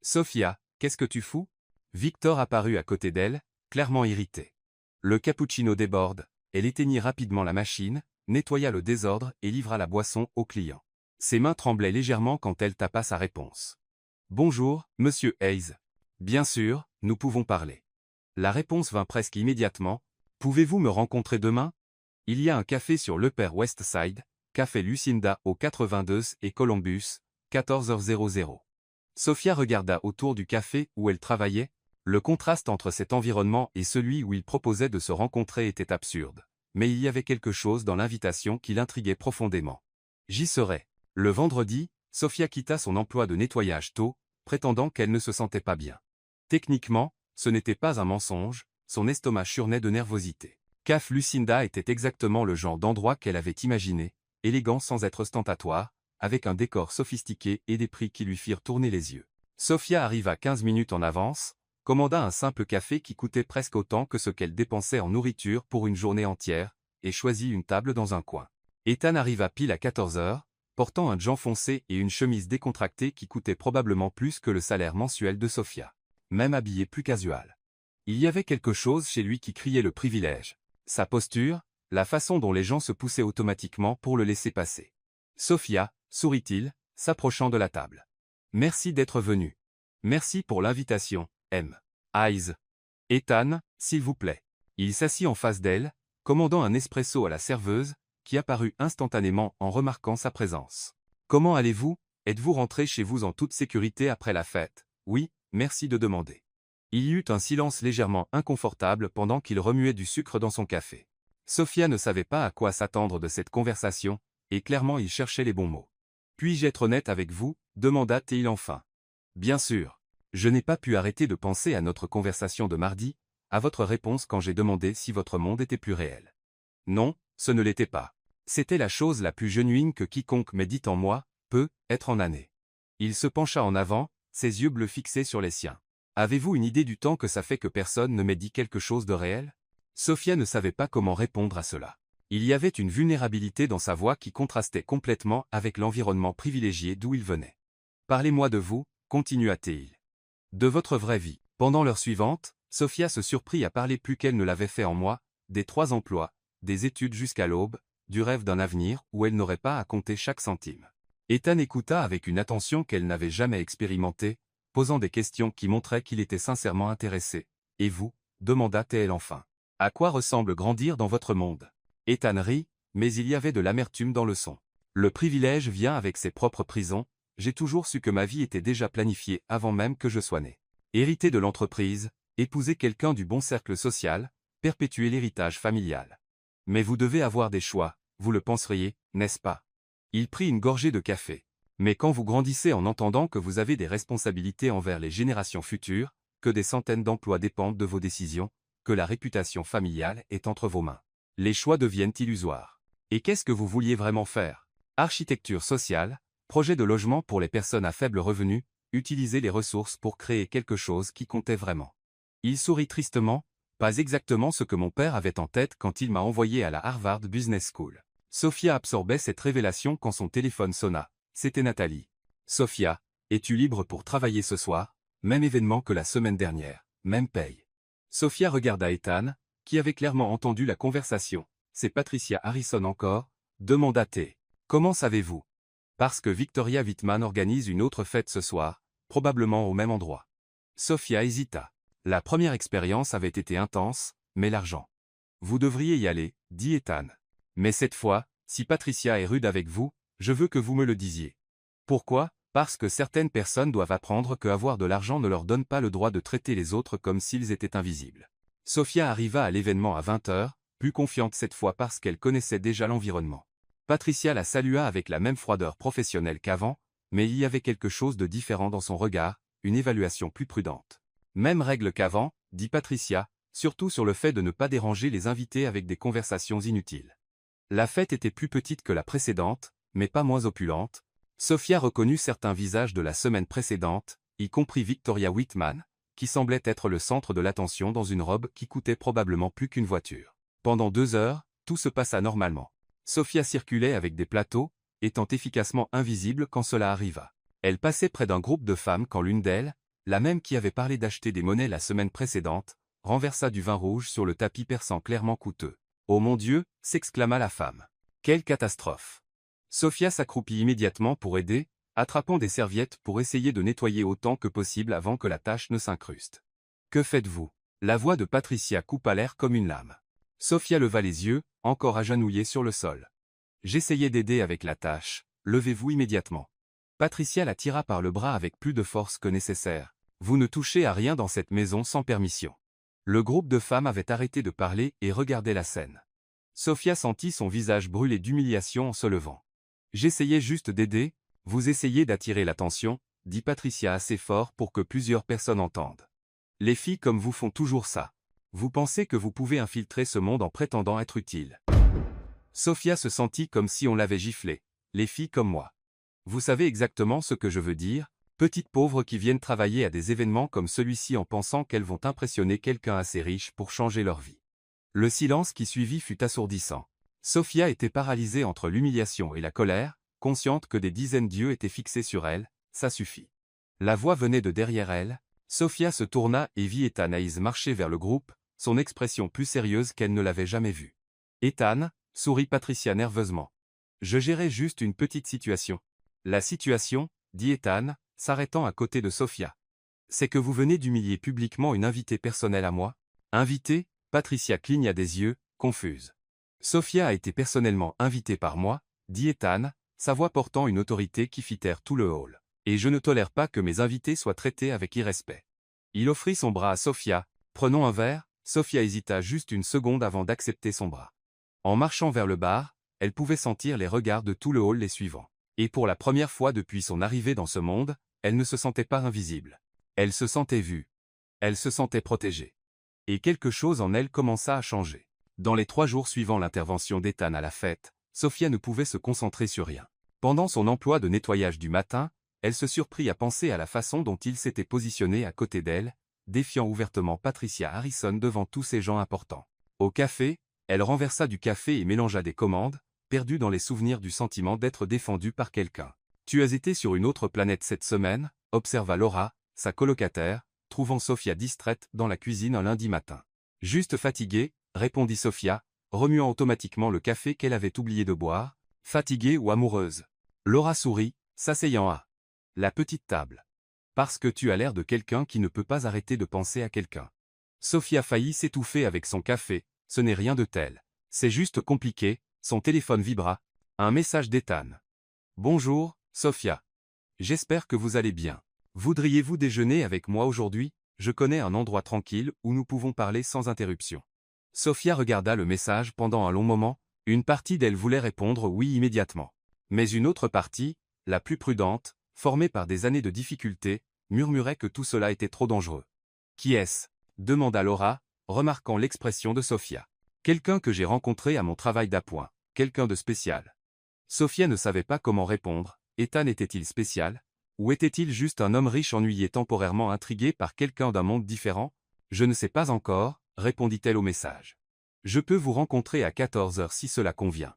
Speaker 1: Sofia, qu'est-ce que tu fous? Victor apparut à côté d'elle, clairement irrité. Le cappuccino déborde, elle éteignit rapidement la machine, nettoya le désordre et livra la boisson au client. Ses mains tremblaient légèrement quand elle tapa sa réponse. « Bonjour, monsieur Hayes. Bien sûr, nous pouvons parler. » La réponse vint presque immédiatement. « Pouvez-vous me rencontrer demain? Il y a un café sur l'Upper West Side, Café Lucinda au 82 et Columbus, 14h00. » Sofia regarda autour du café où elle travaillait. Le contraste entre cet environnement et celui où il proposait de se rencontrer était absurde. Mais il y avait quelque chose dans l'invitation qui l'intriguait profondément. « J'y serai. » Le vendredi, Sofia quitta son emploi de nettoyage tôt, prétendant qu'elle ne se sentait pas bien. Techniquement, ce n'était pas un mensonge, son estomac churnait de nervosité. Café Lucinda était exactement le genre d'endroit qu'elle avait imaginé, élégant sans être ostentatoire, avec un décor sophistiqué et des prix qui lui firent tourner les yeux. Sofia arriva 15 minutes en avance, commanda un simple café qui coûtait presque autant que ce qu'elle dépensait en nourriture pour une journée entière, et choisit une table dans un coin. Ethan arriva pile à 14h, portant un jean foncé et une chemise décontractée qui coûtait probablement plus que le salaire mensuel de Sofia. Même habillé plus casual. Il y avait quelque chose chez lui qui criait le privilège. Sa posture, la façon dont les gens se poussaient automatiquement pour le laisser passer. Sofia, sourit-il, s'approchant de la table. Merci d'être venu. Merci pour l'invitation, M. Hayes. Ethan, s'il vous plaît. Il s'assit en face d'elle, commandant un espresso à la serveuse, qui apparut instantanément en remarquant sa présence. Comment allez-vous? Êtes-vous rentré chez vous en toute sécurité après la fête? Oui, merci de demander. Il y eut un silence légèrement inconfortable pendant qu'il remuait du sucre dans son café. Sofia ne savait pas à quoi s'attendre de cette conversation, et clairement il cherchait les bons mots. Puis-je être honnête avec vous? Demanda-t-il enfin. Bien sûr. Je n'ai pas pu arrêter de penser à notre conversation de mardi, à votre réponse quand j'ai demandé si votre monde était plus réel. Non, ce ne l'était pas. C'était la chose la plus genuine que quiconque m'ait dit en moi, peut être en année. Il se pencha en avant, ses yeux bleus fixés sur les siens. Avez-vous une idée du temps que ça fait que personne ne m'ait dit quelque chose de réel? Sofia ne savait pas comment répondre à cela. Il y avait une vulnérabilité dans sa voix qui contrastait complètement avec l'environnement privilégié d'où il venait. Parlez-moi de vous, continua-t-il. De votre vraie vie. Pendant l'heure suivante, Sofia se surprit à parler plus qu'elle ne l'avait fait en mois, des 3 emplois, des études jusqu'à l'aube, du rêve d'un avenir où elle n'aurait pas à compter chaque centime. Ethan écouta avec une attention qu'elle n'avait jamais expérimentée, posant des questions qui montraient qu'il était sincèrement intéressé. « Et vous ?» demanda-t-elle enfin. « À quoi ressemble grandir dans votre monde ?» Ethan rit, mais il y avait de l'amertume dans le son. « Le privilège vient avec ses propres prisons, j'ai toujours su que ma vie était déjà planifiée avant même que je sois né. Hériter de l'entreprise, épouser quelqu'un du bon cercle social, perpétuer l'héritage familial. Mais vous devez avoir des choix, vous le penseriez, n'est-ce pas ?» Il prit une gorgée de café. Mais quand vous grandissez en entendant que vous avez des responsabilités envers les générations futures, que des centaines d'emplois dépendent de vos décisions, que la réputation familiale est entre vos mains, les choix deviennent illusoires. Et qu'est-ce que vous vouliez vraiment faire? Architecture sociale, projet de logement pour les personnes à faible revenu, utiliser les ressources pour créer quelque chose qui comptait vraiment. Il sourit tristement, pas exactement ce que mon père avait en tête quand il m'a envoyé à la Harvard Business School. Sophia absorbait cette révélation quand son téléphone sonna. C'était Nathalie. Sophia, es-tu libre pour travailler ce soir? Même événement que la semaine dernière, même paye. Sophia regarda Ethan, qui avait clairement entendu la conversation. C'est Patricia Harrison encore? Demanda-t-elle. Comment savez-vous? Parce que Victoria Whitman organise une autre fête ce soir, probablement au même endroit. Sophia hésita. La première expérience avait été intense, mais l'argent. Vous devriez y aller, dit Ethan. Mais cette fois, si Patricia est rude avec vous, je veux que vous me le disiez. Pourquoi? Parce que certaines personnes doivent apprendre que avoir de l'argent ne leur donne pas le droit de traiter les autres comme s'ils étaient invisibles. Sophia arriva à l'événement à 20 h, plus confiante cette fois parce qu'elle connaissait déjà l'environnement. Patricia la salua avec la même froideur professionnelle qu'avant, mais il y avait quelque chose de différent dans son regard, une évaluation plus prudente. Même règle qu'avant, dit Patricia, surtout sur le fait de ne pas déranger les invités avec des conversations inutiles. La fête était plus petite que la précédente, mais pas moins opulente. Sophia reconnut certains visages de la semaine précédente, y compris Victoria Whitman, qui semblait être le centre de l'attention dans une robe qui coûtait probablement plus qu'une voiture. Pendant 2 heures, tout se passa normalement. Sophia circulait avec des plateaux, étant efficacement invisible quand cela arriva. Elle passait près d'un groupe de femmes quand l'une d'elles, la même qui avait parlé d'acheter des monnaies la semaine précédente, renversa du vin rouge sur le tapis perçant clairement coûteux. « Oh mon Dieu !» s'exclama la femme. « Quelle catastrophe !» Sophia s'accroupit immédiatement pour aider, attrapant des serviettes pour essayer de nettoyer autant que possible avant que la tâche ne s'incruste. « Que faites-vous » La voix de Patricia coupa l'air comme une lame. Sophia leva les yeux, encore agenouillée sur le sol. « J'essayais d'aider avec la tâche, levez-vous immédiatement. » Patricia la tira par le bras avec plus de force que nécessaire. « Vous ne touchez à rien dans cette maison sans permission. » Le groupe de femmes avait arrêté de parler et regardait la scène. Sophia sentit son visage brûler d'humiliation en se levant. « J'essayais juste d'aider, vous essayez d'attirer l'attention, » dit Patricia assez fort pour que plusieurs personnes entendent. « Les filles comme vous font toujours ça. Vous pensez que vous pouvez infiltrer ce monde en prétendant être utile. » Sophia se sentit comme si on l'avait giflée. « Les filles comme moi. Vous savez exactement ce que je veux dire, petites pauvres qui viennent travailler à des événements comme celui-ci en pensant qu'elles vont impressionner quelqu'un assez riche pour changer leur vie. » Le silence qui suivit fut assourdissant. Sophia était paralysée entre l'humiliation et la colère, consciente que des dizaines d'yeux étaient fixés sur elle. Ça suffit. La voix venait de derrière elle. Sophia se tourna et vit Ethan Hayes marcher vers le groupe, son expression plus sérieuse qu'elle ne l'avait jamais vue. « Ethan » sourit Patricia nerveusement. « Je gérais juste une petite situation. »« La situation » dit Ethan, s'arrêtant à côté de Sophia. « C'est que vous venez d'humilier publiquement une invitée personnelle à moi. » « Invitée » Patricia cligna des yeux, confuse. « Sophia a été personnellement invitée par moi, » dit Ethan, sa voix portant une autorité qui fit taire tout le hall. « Et je ne tolère pas que mes invités soient traités avec irrespect. » Il offrit son bras à Sophia. « Prenons un verre ?» Sophia hésita juste une seconde avant d'accepter son bras. En marchant vers le bar, elle pouvait sentir les regards de tout le hall les suivant. Et pour la première fois depuis son arrivée dans ce monde, elle ne se sentait pas invisible. Elle se sentait vue. Elle se sentait protégée. Et quelque chose en elle commença à changer. Dans les 3 jours suivant l'intervention d'Ethan à la fête, Sophia ne pouvait se concentrer sur rien. Pendant son emploi de nettoyage du matin, elle se surprit à penser à la façon dont il s'était positionné à côté d'elle, défiant ouvertement Patricia Harrison devant tous ces gens importants. Au café, elle renversa du café et mélangea des commandes, perdue dans les souvenirs du sentiment d'être défendue par quelqu'un. « Tu as été sur une autre planète cette semaine ?» observa Laura, sa colocataire, trouvant Sophia distraite dans la cuisine un lundi matin. « Juste fatiguée » répondit Sophia, remuant automatiquement le café qu'elle avait oublié de boire. « Fatiguée ou amoureuse ?» Laura sourit, s'asseyant à la petite table. « Parce que tu as l'air de quelqu'un qui ne peut pas arrêter de penser à quelqu'un. » Sophia faillit s'étouffer avec son café. « Ce n'est rien de tel. C'est juste compliqué. » Son téléphone vibra. Un message d'Ethan. « Bonjour, Sophia. J'espère que vous allez bien. Voudriez-vous déjeuner avec moi aujourd'hui? Je connais un endroit tranquille où nous pouvons parler sans interruption. » Sophia regarda le message pendant un long moment. Une partie d'elle voulait répondre oui immédiatement. Mais une autre partie, la plus prudente, formée par des années de difficultés, murmurait que tout cela était trop dangereux. « Qui est-ce » demanda Laura, remarquant l'expression de Sophia. « Quelqu'un que j'ai rencontré à mon travail d'appoint, quelqu'un de spécial. » Sophia ne savait pas comment répondre. Ethan était-il spécial? Ou était-il juste un homme riche ennuyé temporairement intrigué par quelqu'un d'un monde différent? Je ne sais pas encore, répondit-elle au message. Je peux vous rencontrer à 14 heures si cela convient.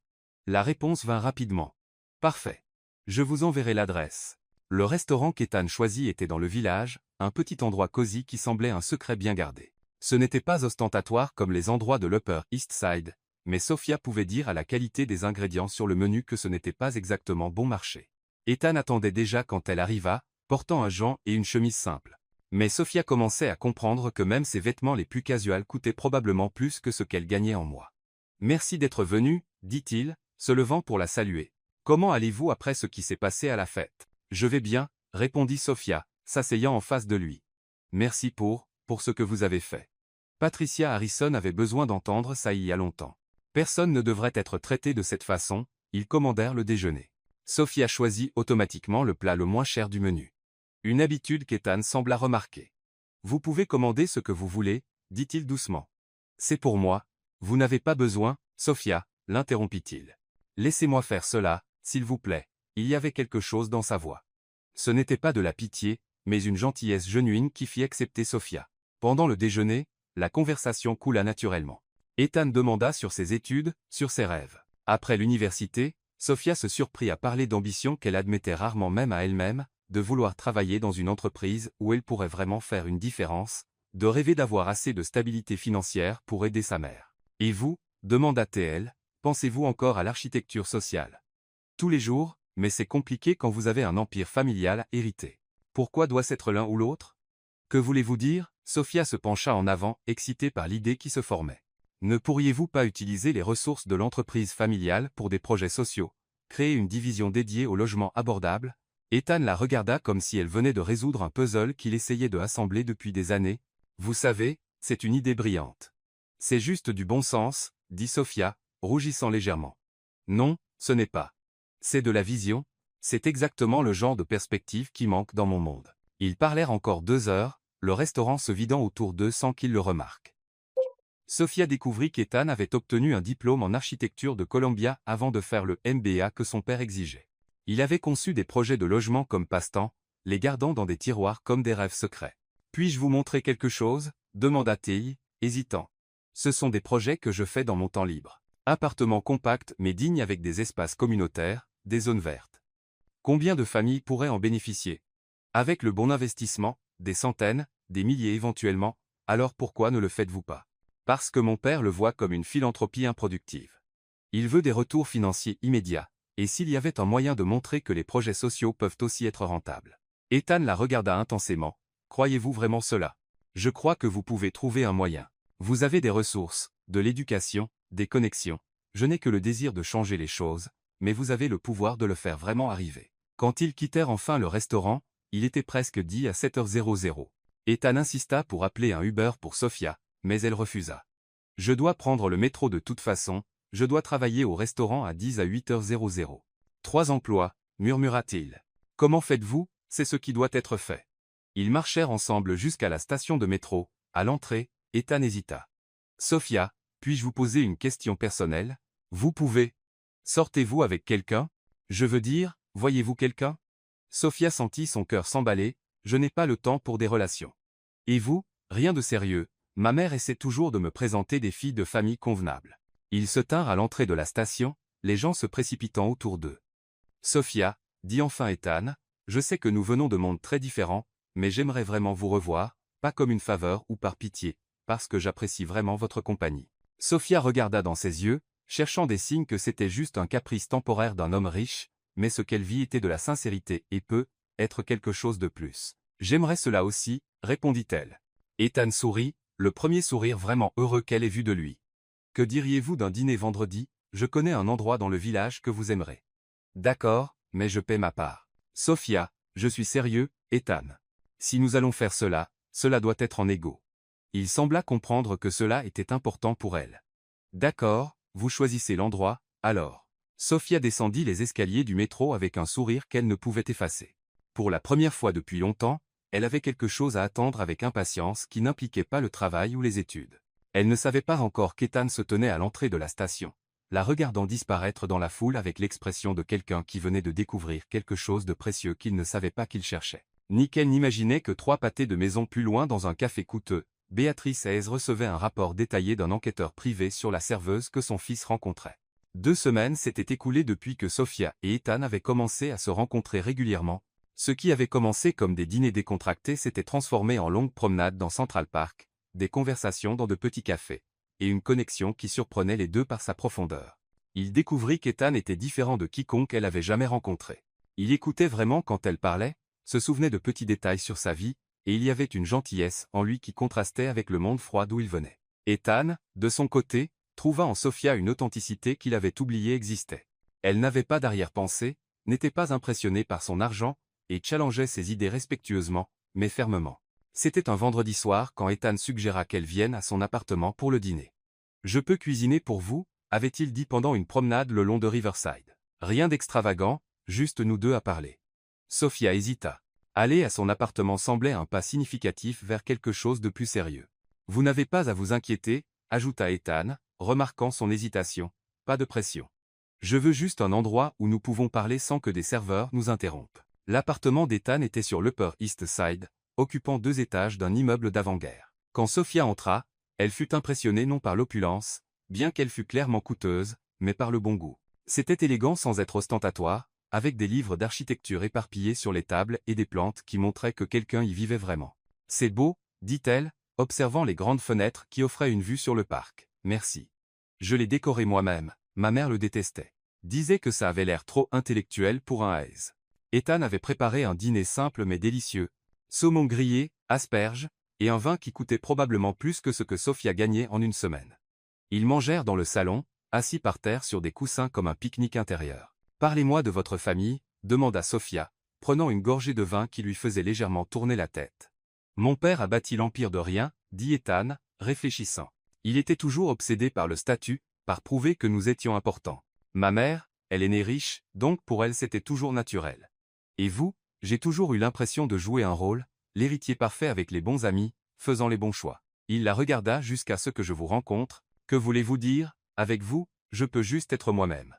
Speaker 1: La réponse vint rapidement. Parfait. Je vous enverrai l'adresse. Le restaurant qu'Ethan choisit était dans le village, un petit endroit cosy qui semblait un secret bien gardé. Ce n'était pas ostentatoire comme les endroits de l'Upper East Side, mais Sophia pouvait dire à la qualité des ingrédients sur le menu que ce n'était pas exactement bon marché. Ethan attendait déjà quand elle arriva, portant un gant et une chemise simple. Mais Sophia commençait à comprendre que même ses vêtements les plus casuals coûtaient probablement plus que ce qu'elle gagnait en mois. « Merci d'être venu, dit-il, se levant pour la saluer. Comment allez-vous après ce qui s'est passé à la fête? Je vais bien, répondit Sophia, s'asseyant en face de lui. Merci pour ce que vous avez fait. Patricia Harrison avait besoin d'entendre ça il y a longtemps. Personne ne devrait être traité de cette façon, ils commandèrent le déjeuner. Sophia choisit automatiquement le plat le moins cher du menu. Une habitude qu'Ethan sembla remarquer. Vous pouvez commander ce que vous voulez, dit-il doucement. C'est pour moi. Vous n'avez pas besoin, Sophia, l'interrompit-il. Laissez-moi faire cela, s'il vous plaît. Il y avait quelque chose dans sa voix. Ce n'était pas de la pitié, mais une gentillesse genuine qui fit accepter Sophia. Pendant le déjeuner, la conversation coula naturellement. Ethan demanda sur ses études, sur ses rêves. Après l'université, Sophia se surprit à parler d'ambition qu'elle admettait rarement même à elle-même, de vouloir travailler dans une entreprise où elle pourrait vraiment faire une différence, de rêver d'avoir assez de stabilité financière pour aider sa mère. Et vous, demanda-t-elle, pensez-vous encore à l'architecture sociale? Tous les jours, mais c'est compliqué quand vous avez un empire familial à hériter. Pourquoi doit-ce être l'un ou l'autre? Que voulez-vous dire? Sophia se pencha en avant, excitée par l'idée qui se formait. Ne pourriez-vous pas utiliser les ressources de l'entreprise familiale pour des projets sociaux, créer une division dédiée au logement abordable? Ethan la regarda comme si elle venait de résoudre un puzzle qu'il essayait de assembler depuis des années. Vous savez, c'est une idée brillante. C'est juste du bon sens, dit Sophia, rougissant légèrement. Non, ce n'est pas. C'est de la vision, c'est exactement le genre de perspective qui manque dans mon monde. Ils parlèrent encore 2 heures, le restaurant se vidant autour d'eux sans qu'ils le remarquent. Sophia découvrit qu'Ethan avait obtenu un diplôme en architecture de Columbia avant de faire le MBA que son père exigeait. Il avait conçu des projets de logement comme passe-temps, les gardant dans des tiroirs comme des rêves secrets. « Puis-je vous montrer quelque chose ?» demanda-t-il, hésitant. « Ce sont des projets que je fais dans mon temps libre. Appartements compacts mais dignes avec des espaces communautaires, des zones vertes. Combien de familles pourraient en bénéficier? Avec le bon investissement, des centaines, des milliers éventuellement, alors pourquoi ne le faites-vous pas? Parce que mon père le voit comme une philanthropie improductive. Il veut des retours financiers immédiats, et s'il y avait un moyen de montrer que les projets sociaux peuvent aussi être rentables. Ethan la regarda intensément. Croyez-vous vraiment cela? Je crois que vous pouvez trouver un moyen. Vous avez des ressources, de l'éducation, des connexions. Je n'ai que le désir de changer les choses, mais vous avez le pouvoir de le faire vraiment arriver. Quand ils quittèrent enfin le restaurant, il était presque dit à 7h00. Ethan insista pour appeler un Uber pour Sophia, mais elle refusa. Je dois prendre le métro de toute façon, je dois travailler au restaurant à 10 à 8h00. 3 emplois, murmura-t-il. Comment faites-vous? C'est ce qui doit être fait. Ils marchèrent ensemble jusqu'à la station de métro. À l'entrée, Ethan hésita. Sophia, puis-je vous poser une question personnelle? Vous pouvez. Sortez-vous avec quelqu'un? Je veux dire, voyez-vous quelqu'un? Sophia sentit son cœur s'emballer. Je n'ai pas le temps pour des relations. Et vous? Rien de sérieux. Ma mère essaie toujours de me présenter des filles de famille convenables. Ils se tinrent à l'entrée de la station, les gens se précipitant autour d'eux. Sophia, dit enfin Ethan, je sais que nous venons de mondes très différents, mais j'aimerais vraiment vous revoir, pas comme une faveur ou par pitié, parce que j'apprécie vraiment votre compagnie. Sophia regarda dans ses yeux, cherchant des signes que c'était juste un caprice temporaire d'un homme riche, mais ce qu'elle vit était de la sincérité et peut être quelque chose de plus. J'aimerais cela aussi, répondit-elle. Ethan sourit, le premier sourire vraiment heureux qu'elle ait vu de lui. Que diriez-vous d'un dîner vendredi? Je connais un endroit dans le village que vous aimerez. D'accord, mais je paie ma part. Sophia, je suis sérieux, Ethan. Si nous allons faire cela, cela doit être en égo. Il sembla comprendre que cela était important pour elle. D'accord, vous choisissez l'endroit, alors. Sophia descendit les escaliers du métro avec un sourire qu'elle ne pouvait effacer. Pour la première fois depuis longtemps, elle avait quelque chose à attendre avec impatience qui n'impliquait pas le travail ou les études. Elle ne savait pas encore qu'Ethan se tenait à l'entrée de la station, la regardant disparaître dans la foule avec l'expression de quelqu'un qui venait de découvrir quelque chose de précieux qu'il ne savait pas qu'il cherchait. Ni qu'elle n'imaginait que 3 pâtés de maison plus loin dans un café coûteux, Béatrice Hayes recevait un rapport détaillé d'un enquêteur privé sur la serveuse que son fils rencontrait. 2 semaines s'étaient écoulées depuis que Sophia et Ethan avaient commencé à se rencontrer régulièrement. Ce qui avait commencé comme des dîners décontractés s'était transformé en longues promenades dans Central Park, des conversations dans de petits cafés, et une connexion qui surprenait les deux par sa profondeur. Il découvrit qu'Ethan était différent de quiconque elle avait jamais rencontré. Il écoutait vraiment quand elle parlait, se souvenait de petits détails sur sa vie, et il y avait une gentillesse en lui qui contrastait avec le monde froid d'où il venait. Ethan, de son côté, trouva en Sophia une authenticité qu'il avait oubliée existait. Elle n'avait pas d'arrière-pensée, n'était pas impressionnée par son argent, et challengeait ses idées respectueusement, mais fermement. C'était un vendredi soir quand Ethan suggéra qu'elle vienne à son appartement pour le dîner. « Je peux cuisiner pour vous » avait-il dit pendant une promenade le long de Riverside. Rien d'extravagant, juste nous deux à parler. Sophia hésita. Aller à son appartement semblait un pas significatif vers quelque chose de plus sérieux. « Vous n'avez pas à vous inquiéter » ajouta Ethan, remarquant son hésitation. « Pas de pression. Je veux juste un endroit où nous pouvons parler sans que des serveurs nous interrompent. » L'appartement d'Ethan était sur l'Upper East Side, occupant 2 étages d'un immeuble d'avant-guerre. Quand Sophia entra, elle fut impressionnée non par l'opulence, bien qu'elle fût clairement coûteuse, mais par le bon goût. C'était élégant sans être ostentatoire, avec des livres d'architecture éparpillés sur les tables et des plantes qui montraient que quelqu'un y vivait vraiment. « C'est beau », dit-elle, observant les grandes fenêtres qui offraient une vue sur le parc. « Merci. Je l'ai décoré moi-même, ma mère le détestait. Disait que ça avait l'air trop intellectuel pour un Hayes. » Ethan avait préparé un dîner simple mais délicieux, saumon grillé, asperges, et un vin qui coûtait probablement plus que ce que Sophia gagnait en une semaine. Ils mangèrent dans le salon, assis par terre sur des coussins comme un pique-nique intérieur. « Parlez-moi de votre famille » demanda Sophia, prenant une gorgée de vin qui lui faisait légèrement tourner la tête. « Mon père a bâti l'empire de rien » dit Ethan, réfléchissant. Il était toujours obsédé par le statut, par prouver que nous étions importants. Ma mère, elle est née riche, donc pour elle c'était toujours naturel. Et vous, j'ai toujours eu l'impression de jouer un rôle, l'héritier parfait avec les bons amis, faisant les bons choix. Il la regarda jusqu'à ce que je vous rencontre. Que voulez-vous dire? Avec vous, je peux juste être moi-même.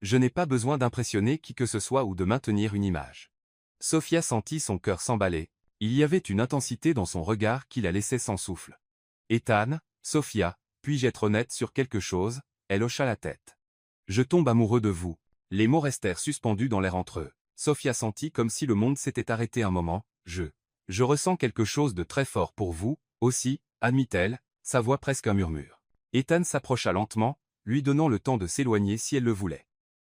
Speaker 1: Je n'ai pas besoin d'impressionner qui que ce soit ou de maintenir une image. Sophia sentit son cœur s'emballer. Il y avait une intensité dans son regard qui la laissait sans souffle. Ethan, Sophia, puis-je être honnête sur quelque chose? Elle hocha la tête. Je tombe amoureux de vous. Les mots restèrent suspendus dans l'air entre eux. Sophia sentit comme si le monde s'était arrêté un moment. Je ressens quelque chose de très fort pour vous, aussi, admit-elle, sa voix presque un murmure. Ethan s'approcha lentement, lui donnant le temps de s'éloigner si elle le voulait.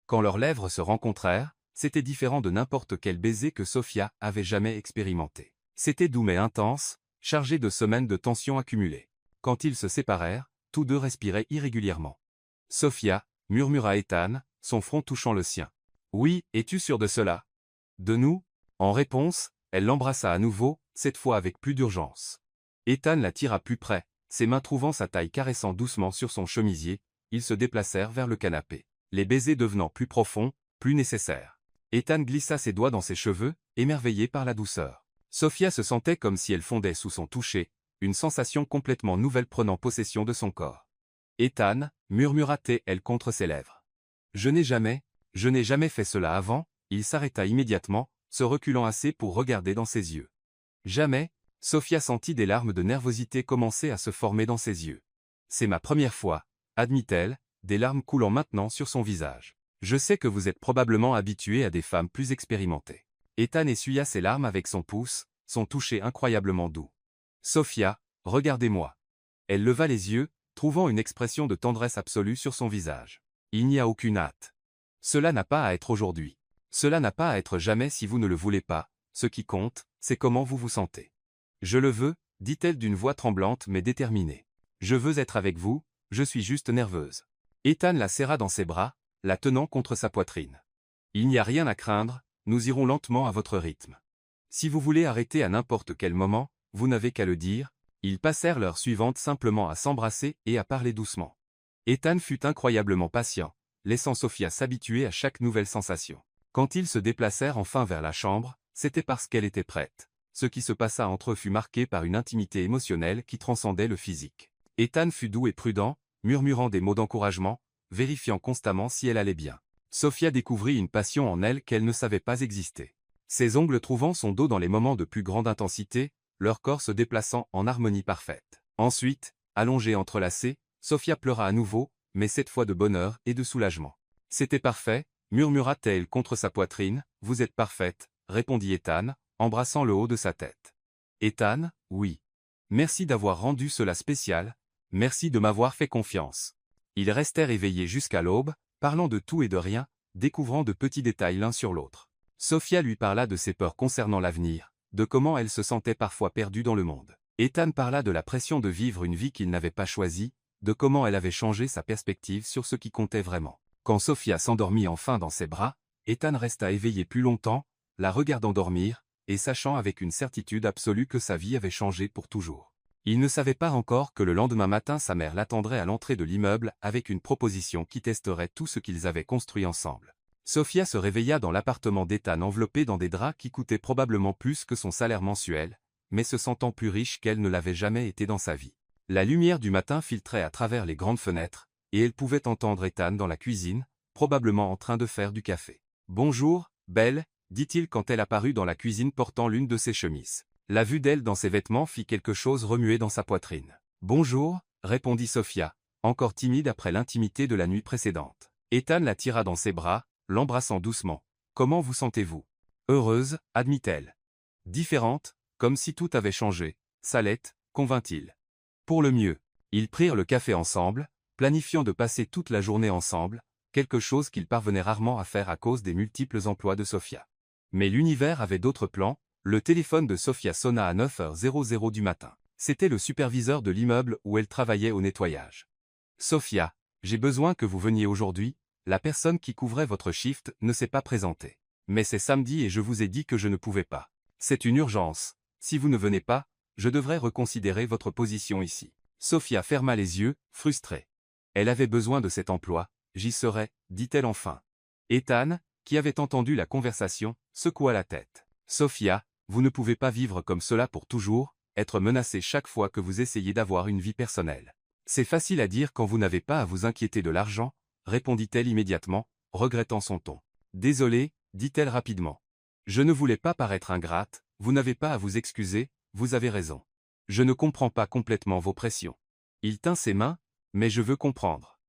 Speaker 1: Quand leurs lèvres se rencontrèrent, c'était différent de n'importe quel baiser que Sophia avait jamais expérimenté. C'était doux mais intense, chargé de semaines de tension accumulée. Quand ils se séparèrent, tous deux respiraient irrégulièrement. Sophia, murmura Ethan, son front touchant le sien. Oui, es-tu sûr de cela? De nous? En réponse, elle l'embrassa à nouveau, cette fois avec plus d'urgence. Ethan la tira plus près, ses mains trouvant sa taille caressant doucement sur son chemisier, ils se déplacèrent vers le canapé. Les baisers devenant plus profonds, plus nécessaires. Ethan glissa ses doigts dans ses cheveux, émerveillé par la douceur. Sophia se sentait comme si elle fondait sous son toucher, une sensation complètement nouvelle prenant possession de son corps. Ethan, murmura-t-elle contre ses lèvres. Je n'ai jamais fait cela avant. Il s'arrêta immédiatement, se reculant assez pour regarder dans ses yeux. Jamais, Sophia sentit des larmes de nervosité commencer à se former dans ses yeux. C'est ma première fois, admit-elle, des larmes coulant maintenant sur son visage. Je sais que vous êtes probablement habitué à des femmes plus expérimentées. Ethan essuya ses larmes avec son pouce, son toucher incroyablement doux. Sophia, regardez-moi. Elle leva les yeux, trouvant une expression de tendresse absolue sur son visage. Il n'y a aucune hâte. Cela n'a pas à être aujourd'hui. Cela n'a pas à être jamais si vous ne le voulez pas. Ce qui compte, c'est comment vous vous sentez. Je le veux, dit-elle d'une voix tremblante mais déterminée. Je veux être avec vous, je suis juste nerveuse. Ethan la serra dans ses bras, la tenant contre sa poitrine. Il n'y a rien à craindre, nous irons lentement à votre rythme. Si vous voulez arrêter à n'importe quel moment, vous n'avez qu'à le dire. Ils passèrent l'heure suivante simplement à s'embrasser et à parler doucement. Ethan fut incroyablement patient, laissant Sophia s'habituer à chaque nouvelle sensation. Quand ils se déplacèrent enfin vers la chambre, c'était parce qu'elle était prête. Ce qui se passa entre eux fut marqué par une intimité émotionnelle qui transcendait le physique. Ethan fut doux et prudent, murmurant des mots d'encouragement, vérifiant constamment si elle allait bien. Sophia découvrit une passion en elle qu'elle ne savait pas exister. Ses ongles trouvant son dos dans les moments de plus grande intensité, leur corps se déplaçant en harmonie parfaite. Ensuite, allongée entrelacée, Sophia pleura à nouveau, mais cette fois de bonheur et de soulagement. « C'était parfait », murmura-t-elle contre sa poitrine. « Vous êtes parfaite », répondit Ethan, embrassant le haut de sa tête. Ethan, oui. Merci d'avoir rendu cela spécial, merci de m'avoir fait confiance. Ils restèrent éveillés jusqu'à l'aube, parlant de tout et de rien, découvrant de petits détails l'un sur l'autre. Sophia lui parla de ses peurs concernant l'avenir, de comment elle se sentait parfois perdue dans le monde. Ethan parla de la pression de vivre une vie qu'il n'avait pas choisie, de comment elle avait changé sa perspective sur ce qui comptait vraiment. Quand Sophia s'endormit enfin dans ses bras, Ethan resta éveillé plus longtemps, la regardant dormir, et sachant avec une certitude absolue que sa vie avait changé pour toujours. Il ne savait pas encore que le lendemain matin sa mère l'attendrait à l'entrée de l'immeuble avec une proposition qui testerait tout ce qu'ils avaient construit ensemble. Sophia se réveilla dans l'appartement d'Ethan enveloppé dans des draps qui coûtaient probablement plus que son salaire mensuel, mais se sentant plus riche qu'elle ne l'avait jamais été dans sa vie. La lumière du matin filtrait à travers les grandes fenêtres, et elle pouvait entendre Ethan dans la cuisine, probablement en train de faire du café. « Bonjour, Belle », dit-il quand elle apparut dans la cuisine portant l'une de ses chemises. La vue d'elle dans ses vêtements fit quelque chose remuer dans sa poitrine. « Bonjour », répondit Sophia, encore timide après l'intimité de la nuit précédente. Ethan la tira dans ses bras, l'embrassant doucement. « Comment vous sentez-vous »« Heureuse », admit-elle. « Différente, comme si tout avait changé. »« Salette », convint-il. « Pour le mieux. » Ils prirent le café ensemble, planifiant de passer toute la journée ensemble, quelque chose qu'ils parvenaient rarement à faire à cause des multiples emplois de Sophia. Mais l'univers avait d'autres plans. Le téléphone de Sophia sonna à 9h00 du matin. C'était le superviseur de l'immeuble où elle travaillait au nettoyage. « Sophia, j'ai besoin que vous veniez aujourd'hui, la personne qui couvrait votre shift ne s'est pas présentée. Mais c'est samedi et je vous ai dit que je ne pouvais pas. C'est une urgence, si vous ne venez pas, je devrais reconsidérer votre position ici. » Sophia ferma les yeux, frustrée. Elle avait besoin de cet emploi, j'y serai, dit-elle enfin. Ethan, qui avait entendu la conversation, secoua la tête. « Sophia, vous ne pouvez pas vivre comme cela pour toujours, être menacée chaque fois que vous essayez d'avoir une vie personnelle. C'est facile à dire quand vous n'avez pas à vous inquiéter de l'argent, répondit-elle immédiatement, regrettant son ton. Désolée, dit-elle rapidement. Je ne voulais pas paraître ingrate, vous n'avez pas à vous excuser, vous avez raison. Je ne comprends pas complètement vos pressions. Il tint ses mains, mais je veux comprendre.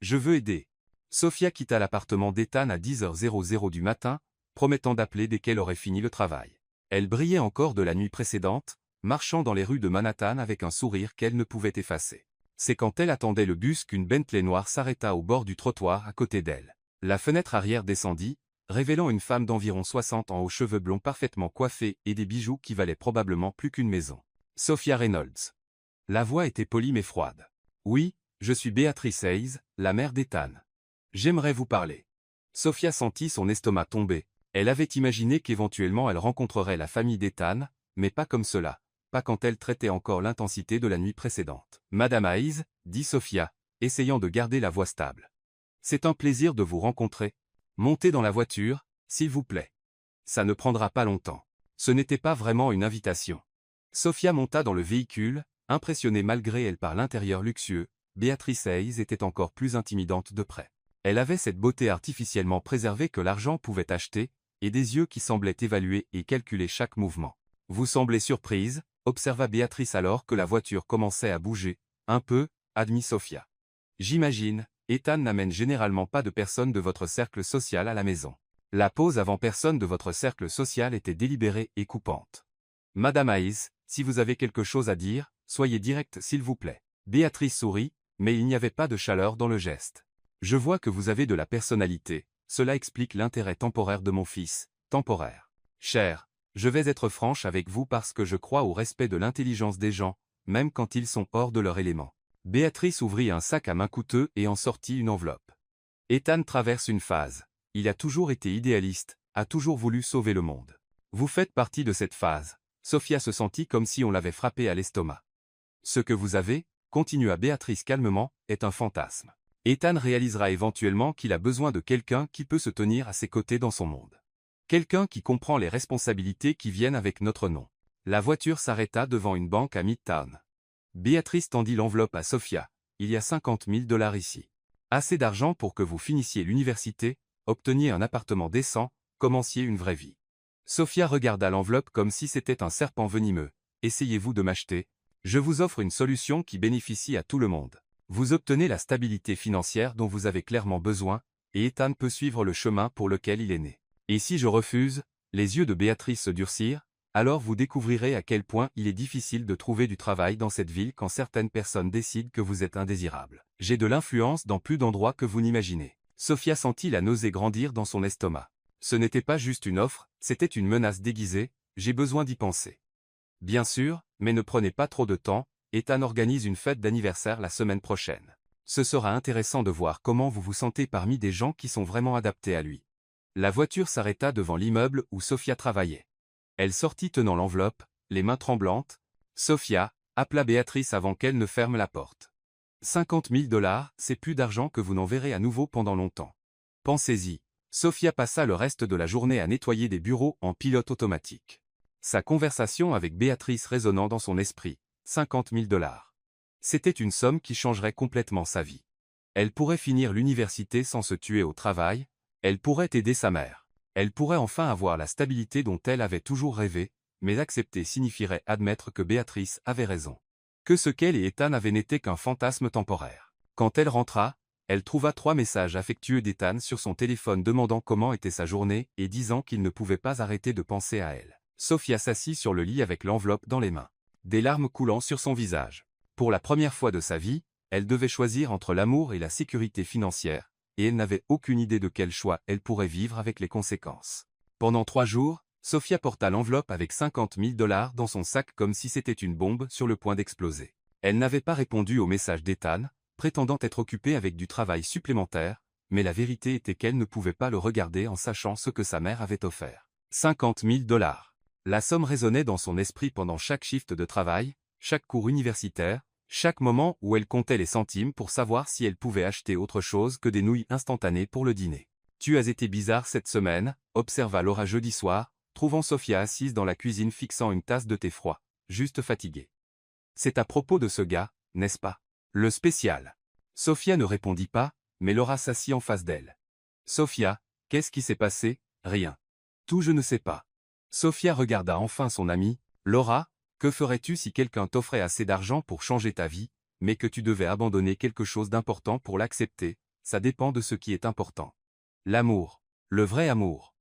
Speaker 1: Je veux aider. Sophia quitta l'appartement d'Ethan à 10h00 du matin, promettant d'appeler dès qu'elle aurait fini le travail. Elle brillait encore de la nuit précédente, marchant dans les rues de Manhattan avec un sourire qu'elle ne pouvait effacer. C'est quand elle attendait le bus qu'une Bentley noire s'arrêta au bord du trottoir à côté d'elle. La fenêtre arrière descendit, révélant une femme d'environ 60 ans aux cheveux blonds parfaitement coiffés et des bijoux qui valaient probablement plus qu'une maison. Sophia Reynolds. La voix était polie mais froide. Oui, je suis Béatrice Hayes, la mère d'Ethan. J'aimerais vous parler. Sophia sentit son estomac tomber. Elle avait imaginé qu'éventuellement elle rencontrerait la famille d'Ethan, mais pas comme cela, pas quand elle traitait encore l'intensité de la nuit précédente. Madame Hayes, dit Sophia, essayant de garder la voix stable. C'est un plaisir de vous rencontrer. Montez dans la voiture, s'il vous plaît. Ça ne prendra pas longtemps. Ce n'était pas vraiment une invitation. Sophia monta dans le véhicule, impressionnée malgré elle par l'intérieur luxueux. Béatrice Hayes était encore plus intimidante de près. Elle avait cette beauté artificiellement préservée que l'argent pouvait acheter, et des yeux qui semblaient évaluer et calculer chaque mouvement. Vous semblez surprise, observa Béatrice alors que la voiture commençait à bouger. Un peu, admit Sophia. J'imagine, Ethan n'amène généralement pas de personnes de votre cercle social à la maison. La pause avant personne de votre cercle social était délibérée et coupante. Madame Hayes, si vous avez quelque chose à dire, soyez directe s'il vous plaît. Béatrice sourit, mais il n'y avait pas de chaleur dans le geste. Je vois que vous avez de la personnalité, cela explique l'intérêt temporaire de mon fils, temporaire. Cher, je vais être franche avec vous parce que je crois au respect de l'intelligence des gens, même quand ils sont hors de leur élément. Béatrice ouvrit un sac à main coûteux et en sortit une enveloppe. Ethan traverse une phase. Il a toujours été idéaliste, a toujours voulu sauver le monde. Vous faites partie de cette phase. Sophia se sentit comme si on l'avait frappée à l'estomac. Ce que vous avez, continua Béatrice calmement, est un fantasme. Ethan réalisera éventuellement qu'il a besoin de quelqu'un qui peut se tenir à ses côtés dans son monde. Quelqu'un qui comprend les responsabilités qui viennent avec notre nom. La voiture s'arrêta devant une banque à Midtown. Béatrice tendit l'enveloppe à Sophia. Il y a 50 000 $ ici. Assez d'argent pour que vous finissiez l'université, obteniez un appartement décent, commenciez une vraie vie. Sophia regarda l'enveloppe comme si c'était un serpent venimeux. Essayez-vous de m'acheter? Je vous offre une solution qui bénéficie à tout le monde. Vous obtenez la stabilité financière dont vous avez clairement besoin, et Ethan peut suivre le chemin pour lequel il est né. Et si je refuse? Les yeux de Béatrice se durcirent. Alors vous découvrirez à quel point il est difficile de trouver du travail dans cette ville quand certaines personnes décident que vous êtes indésirable. J'ai de l'influence dans plus d'endroits que vous n'imaginez. Sophia sentit la nausée grandir dans son estomac. Ce n'était pas juste une offre, c'était une menace déguisée, j'ai besoin d'y penser. Bien sûr, mais ne prenez pas trop de temps, Ethan organise une fête d'anniversaire la semaine prochaine. Ce sera intéressant de voir comment vous vous sentez parmi des gens qui sont vraiment adaptés à lui. La voiture s'arrêta devant l'immeuble où Sophia travaillait. Elle sortit tenant l'enveloppe, les mains tremblantes. Sophia appela Béatrice avant qu'elle ne ferme la porte. 50 000 $, c'est plus d'argent que vous n'en verrez à nouveau pendant longtemps. Pensez-y. Sophia passa le reste de la journée à nettoyer des bureaux en pilote automatique. Sa conversation avec Béatrice résonnant dans son esprit. 50 000 $. C'était une somme qui changerait complètement sa vie. Elle pourrait finir l'université sans se tuer au travail. Elle pourrait aider sa mère. Elle pourrait enfin avoir la stabilité dont elle avait toujours rêvé, mais accepter signifierait admettre que Béatrice avait raison. Que ce qu'elle et Ethan avaient n'était qu'un fantasme temporaire. Quand elle rentra, elle trouva 3 messages affectueux d'Ethan sur son téléphone demandant comment était sa journée et disant qu'il ne pouvait pas arrêter de penser à elle. Sophia s'assit sur le lit avec l'enveloppe dans les mains. Des larmes coulant sur son visage. Pour la première fois de sa vie, elle devait choisir entre l'amour et la sécurité financière, et elle n'avait aucune idée de quel choix elle pourrait vivre avec les conséquences. Pendant 3 jours, Sophia porta l'enveloppe avec 50 000 $ dans son sac comme si c'était une bombe sur le point d'exploser. Elle n'avait pas répondu au message d'Ethan, prétendant être occupée avec du travail supplémentaire, mais la vérité était qu'elle ne pouvait pas le regarder en sachant ce que sa mère avait offert. 50 000 $. La somme résonnait dans son esprit pendant chaque shift de travail, chaque cours universitaire, chaque moment où elle comptait les centimes pour savoir si elle pouvait acheter autre chose que des nouilles instantanées pour le dîner. « Tu as été bizarre cette semaine », observa Laura jeudi soir, trouvant Sophia assise dans la cuisine fixant une tasse de thé froid, juste fatiguée. « C'est à propos de ce gars, n'est-ce pas? Le spécial. » Sophia ne répondit pas, mais Laura s'assit en face d'elle. « Sophia, qu'est-ce qui s'est passé? » « Rien. »« Tout je ne sais pas. » Sophia regarda enfin son amie. « Laura, que ferais-tu si quelqu'un t'offrait assez d'argent pour changer ta vie, mais que tu devais abandonner quelque chose d'important pour l'accepter? Ça dépend de ce qui est important. L'amour. Le vrai amour. »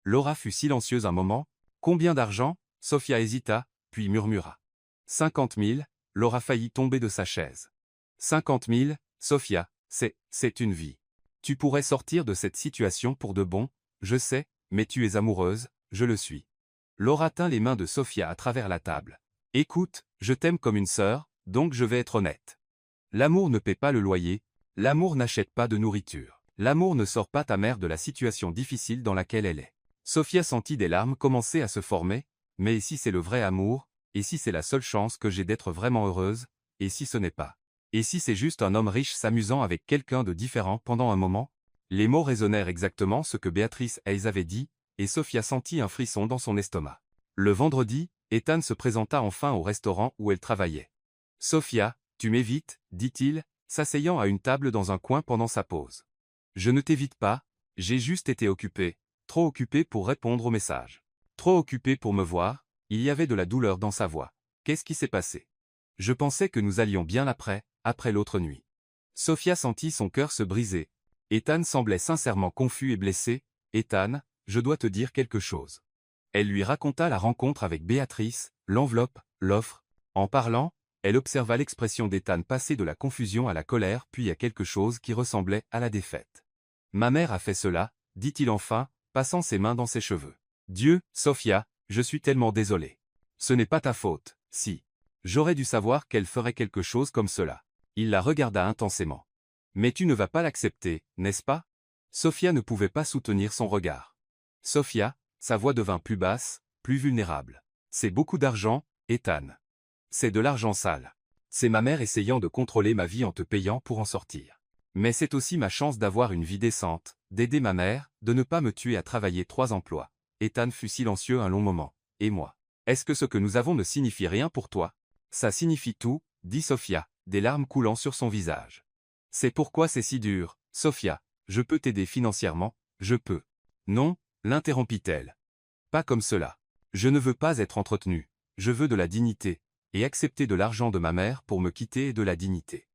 Speaker 1: Laura fut silencieuse un moment. « Combien d'argent ?» Sophia hésita, puis murmura. 50 000, Laura faillit tomber de sa chaise. 50 000, Sophia, c'est une vie. Tu pourrais sortir de cette situation pour de bon, je sais, mais tu es amoureuse, je le suis. Laura tint les mains de Sophia à travers la table. Écoute, je t'aime comme une sœur, donc je vais être honnête. L'amour ne paie pas le loyer, l'amour n'achète pas de nourriture. L'amour ne sort pas ta mère de la situation difficile dans laquelle elle est. Sophia sentit des larmes commencer à se former, mais et si c'est le vrai amour, et si c'est la seule chance que j'ai d'être vraiment heureuse, et si ce n'est pas? Et si c'est juste un homme riche s'amusant avec quelqu'un de différent pendant un moment? Les mots résonnèrent exactement ce que Béatrice Hayes avait dit, et Sophia sentit un frisson dans son estomac. Le vendredi, Ethan se présenta enfin au restaurant où elle travaillait. « Sophia, tu m'évites, dit-il, s'asseyant à une table dans un coin pendant sa pause. « Je ne t'évite pas, j'ai juste été occupé, trop occupé pour répondre aux messages. Trop occupé pour me voir. » Il y avait de la douleur dans sa voix. « Qu'est-ce qui s'est passé? » « Je pensais que nous allions bien après l'autre nuit. » Sophia sentit son cœur se briser. Ethan semblait sincèrement confus et blessé. « Ethan, je dois te dire quelque chose. » Elle lui raconta la rencontre avec Béatrice, l'enveloppe, l'offre. En parlant, elle observa l'expression d'Ethan passer de la confusion à la colère puis à quelque chose qui ressemblait à la défaite. « Ma mère a fait cela, » dit-il enfin, passant ses mains dans ses cheveux. « Dieu, Sophia, je suis tellement désolé. Ce n'est pas ta faute, si. J'aurais dû savoir qu'elle ferait quelque chose comme cela. » Il la regarda intensément. « Mais tu ne vas pas l'accepter, n'est-ce pas? » Sophia ne pouvait pas soutenir son regard. « Sophia », sa voix devint plus basse, plus vulnérable. « C'est beaucoup d'argent, Ethan. C'est de l'argent sale. C'est ma mère essayant de contrôler ma vie en te payant pour en sortir. Mais c'est aussi ma chance d'avoir une vie décente, d'aider ma mère, de ne pas me tuer à travailler 3 emplois. Ethan fut silencieux un long moment. Et moi? Est-ce que ce que nous avons ne signifie rien pour toi? Ça signifie tout, dit Sophia, des larmes coulant sur son visage. C'est pourquoi c'est si dur, Sophia. Je peux t'aider financièrement, je peux. Non, l'interrompit-elle. Pas comme cela. Je ne veux pas être entretenue, je veux de la dignité, et accepter de l'argent de ma mère pour me quitter et de la dignité.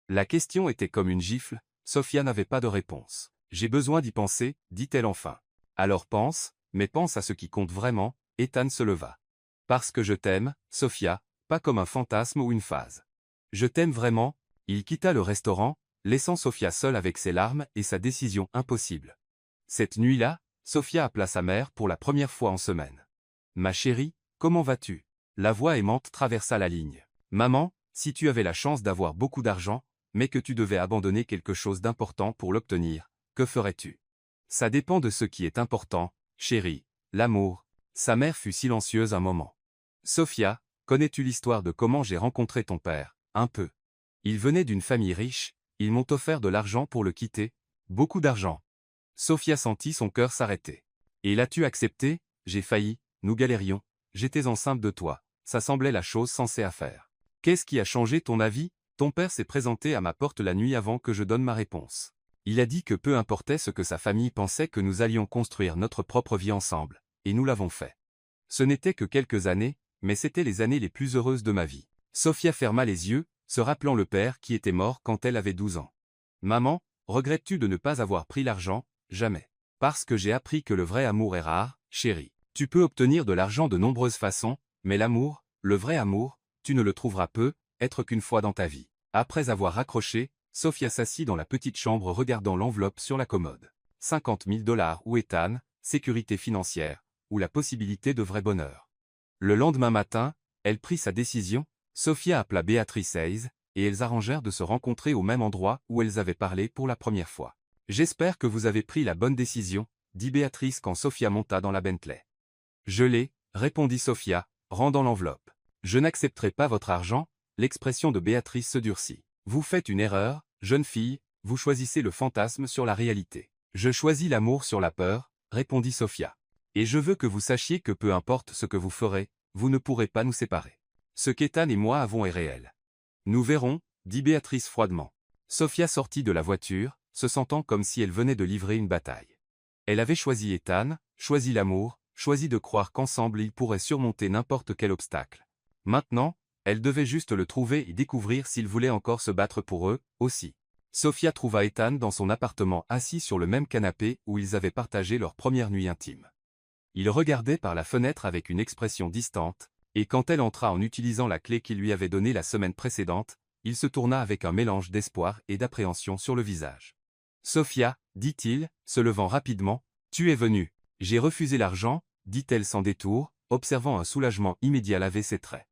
Speaker 1: La question était comme une gifle, Sophia n'avait pas de réponse. J'ai besoin d'y penser, dit-elle enfin. Alors pense, mais pense à ce qui compte vraiment. Ethan se leva. Parce que je t'aime, Sophia, pas comme un fantasme ou une phase. Je t'aime vraiment. Il quitta le restaurant, laissant Sophia seule avec ses larmes et sa décision impossible. Cette nuit-là, Sophia appela sa mère pour la première fois en semaine. Ma chérie, comment vas-tu? La voix aimante traversa la ligne. Maman, si tu avais la chance d'avoir beaucoup d'argent, mais que tu devais abandonner quelque chose d'important pour l'obtenir, que ferais-tu? Ça dépend de ce qui est important, chérie, l'amour. Sa mère fut silencieuse un moment. Sophia, connais-tu l'histoire de comment j'ai rencontré ton père? Un peu. Il venait d'une famille riche, ils m'ont offert de l'argent pour le quitter, beaucoup d'argent. Sophia sentit son cœur s'arrêter. Et l'as-tu accepté? J'ai failli, nous galérions, j'étais enceinte de toi, ça semblait la chose sensée à faire. Qu'est-ce qui a changé ton avis? Ton père s'est présenté à ma porte la nuit avant que je donne ma réponse. Il a dit que peu importait ce que sa famille pensait, que nous allions construire notre propre vie ensemble, et nous l'avons fait. Ce n'était que quelques années, mais c'était les années les plus heureuses de ma vie. Sophia ferma les yeux, se rappelant le père qui était mort quand elle avait 12 ans. Maman, regrettes-tu de ne pas avoir pris l'argent? Jamais. Parce que j'ai appris que le vrai amour est rare, chérie. Tu peux obtenir de l'argent de nombreuses façons, mais l'amour, le vrai amour, tu ne le trouveras peu, être qu'une fois dans ta vie. Après avoir raccroché, Sophia s'assit dans la petite chambre regardant l'enveloppe sur la commode. 50 000 $ ou Ethan, sécurité financière, ou la possibilité de vrai bonheur. Le lendemain matin, elle prit sa décision, Sophia appela Béatrice Hayes, et elles arrangèrent de se rencontrer au même endroit où elles avaient parlé pour la première fois. J'espère que vous avez pris la bonne décision, dit Béatrice quand Sophia monta dans la Bentley. Je l'ai, répondit Sophia, rendant l'enveloppe. Je n'accepterai pas votre argent. L'expression de Béatrice se durcit. Vous faites une erreur, jeune fille, vous choisissez le fantasme sur la réalité. Je choisis l'amour sur la peur, répondit Sophia. Et je veux que vous sachiez que peu importe ce que vous ferez, vous ne pourrez pas nous séparer. Ce qu'Ethan et moi avons est réel. Nous verrons, dit Béatrice froidement. Sophia sortit de la voiture, se sentant comme si elle venait de livrer une bataille. Elle avait choisi Ethan, choisi l'amour, choisi de croire qu'ensemble ils pourraient surmonter n'importe quel obstacle. Maintenant, elle devait juste le trouver et découvrir s'il voulait encore se battre pour eux, aussi. Sophia trouva Ethan dans son appartement assis sur le même canapé où ils avaient partagé leur première nuit intime. Il regardait par la fenêtre avec une expression distante, et quand elle entra en utilisant la clé qu'il lui avait donnée la semaine précédente, il se tourna avec un mélange d'espoir et d'appréhension sur le visage. « Sophia, dit-il, se levant rapidement, tu es venue. J'ai refusé l'argent, dit-elle sans détour, observant un soulagement immédiat laver ses traits.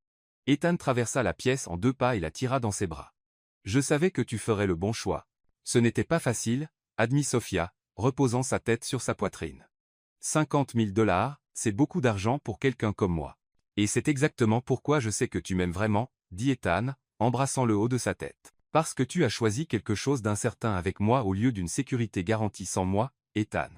Speaker 1: Ethan traversa la pièce en 2 pas et la tira dans ses bras. « Je savais que tu ferais le bon choix. Ce n'était pas facile, admit Sophia, reposant sa tête sur sa poitrine. 50 000 $, c'est beaucoup d'argent pour quelqu'un comme moi. Et c'est exactement pourquoi je sais que tu m'aimes vraiment, dit Ethan, embrassant le haut de sa tête. Parce que tu as choisi quelque chose d'incertain avec moi au lieu d'une sécurité garantie sans moi, Ethan.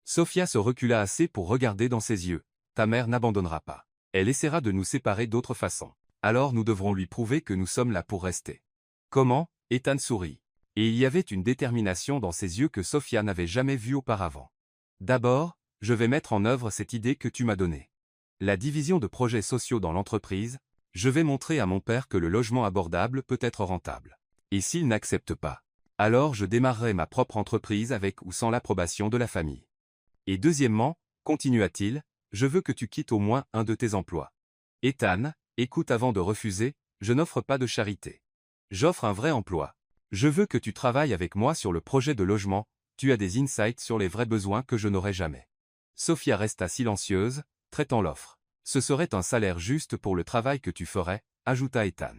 Speaker 1: Sophia se recula assez pour regarder dans ses yeux. Ta mère n'abandonnera pas. Elle essaiera de nous séparer d'autre façon. Alors nous devrons lui prouver que nous sommes là pour rester. Comment? Ethan sourit. Et il y avait une détermination dans ses yeux que Sophia n'avait jamais vue auparavant. D'abord, je vais mettre en œuvre cette idée que tu m'as donnée. La division de projets sociaux dans l'entreprise, je vais montrer à mon père que le logement abordable peut être rentable. Et s'il n'accepte pas, alors je démarrerai ma propre entreprise avec ou sans l'approbation de la famille. Et deuxièmement, continua-t-il, je veux que tu quittes au moins un de tes emplois. Ethan, écoute avant de refuser, je n'offre pas de charité. J'offre un vrai emploi. Je veux que tu travailles avec moi sur le projet de logement, tu as des insights sur les vrais besoins que je n'aurai jamais. Sophia resta silencieuse, traitant l'offre. Ce serait un salaire juste pour le travail que tu ferais, ajouta Ethan.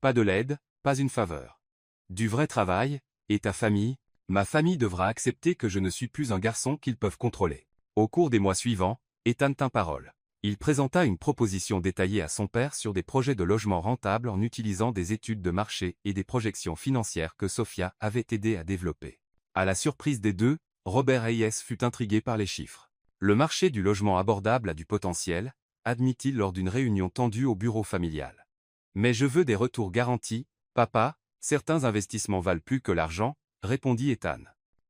Speaker 1: Pas de l'aide, pas une faveur. Du vrai travail, et ta famille, ma famille devra accepter que je ne suis plus un garçon qu'ils peuvent contrôler. Au cours des mois suivants, Ethan tint parole. Il présenta une proposition détaillée à son père sur des projets de logement rentables en utilisant des études de marché et des projections financières que Sofia avait aidé à développer. À la surprise des deux, Robert Hayes fut intrigué par les chiffres. Le marché du logement abordable a du potentiel, admit-il lors d'une réunion tendue au bureau familial. Mais je veux des retours garantis, papa, certains investissements valent plus que l'argent, répondit Ethan.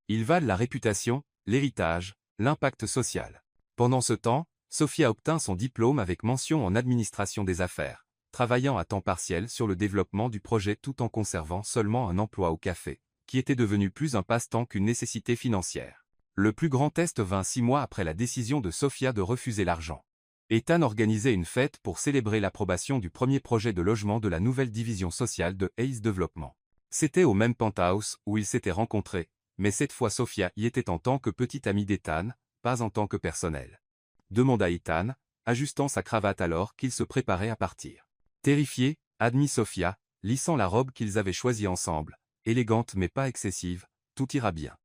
Speaker 1: Ils valent la réputation, l'héritage, l'impact social. Pendant ce temps, Sofia obtint son diplôme avec mention en administration des affaires, travaillant à temps partiel sur le développement du projet tout en conservant seulement un emploi au café, qui était devenu plus un passe-temps qu'une nécessité financière. Le plus grand test vint 6 mois après la décision de Sofia de refuser l'argent. Ethan organisait une fête pour célébrer l'approbation du premier projet de logement de la nouvelle division sociale de Hayes Development. C'était au même penthouse où ils s'étaient rencontrés, mais cette fois Sofia y était en tant que petite amie d'Ethan, pas en tant que personnel. Demanda Ethan, ajustant sa cravate alors qu'il se préparait à partir. Terrifiée, admit Sofia, lissant la robe qu'ils avaient choisie ensemble, élégante mais pas excessive, tout ira bien.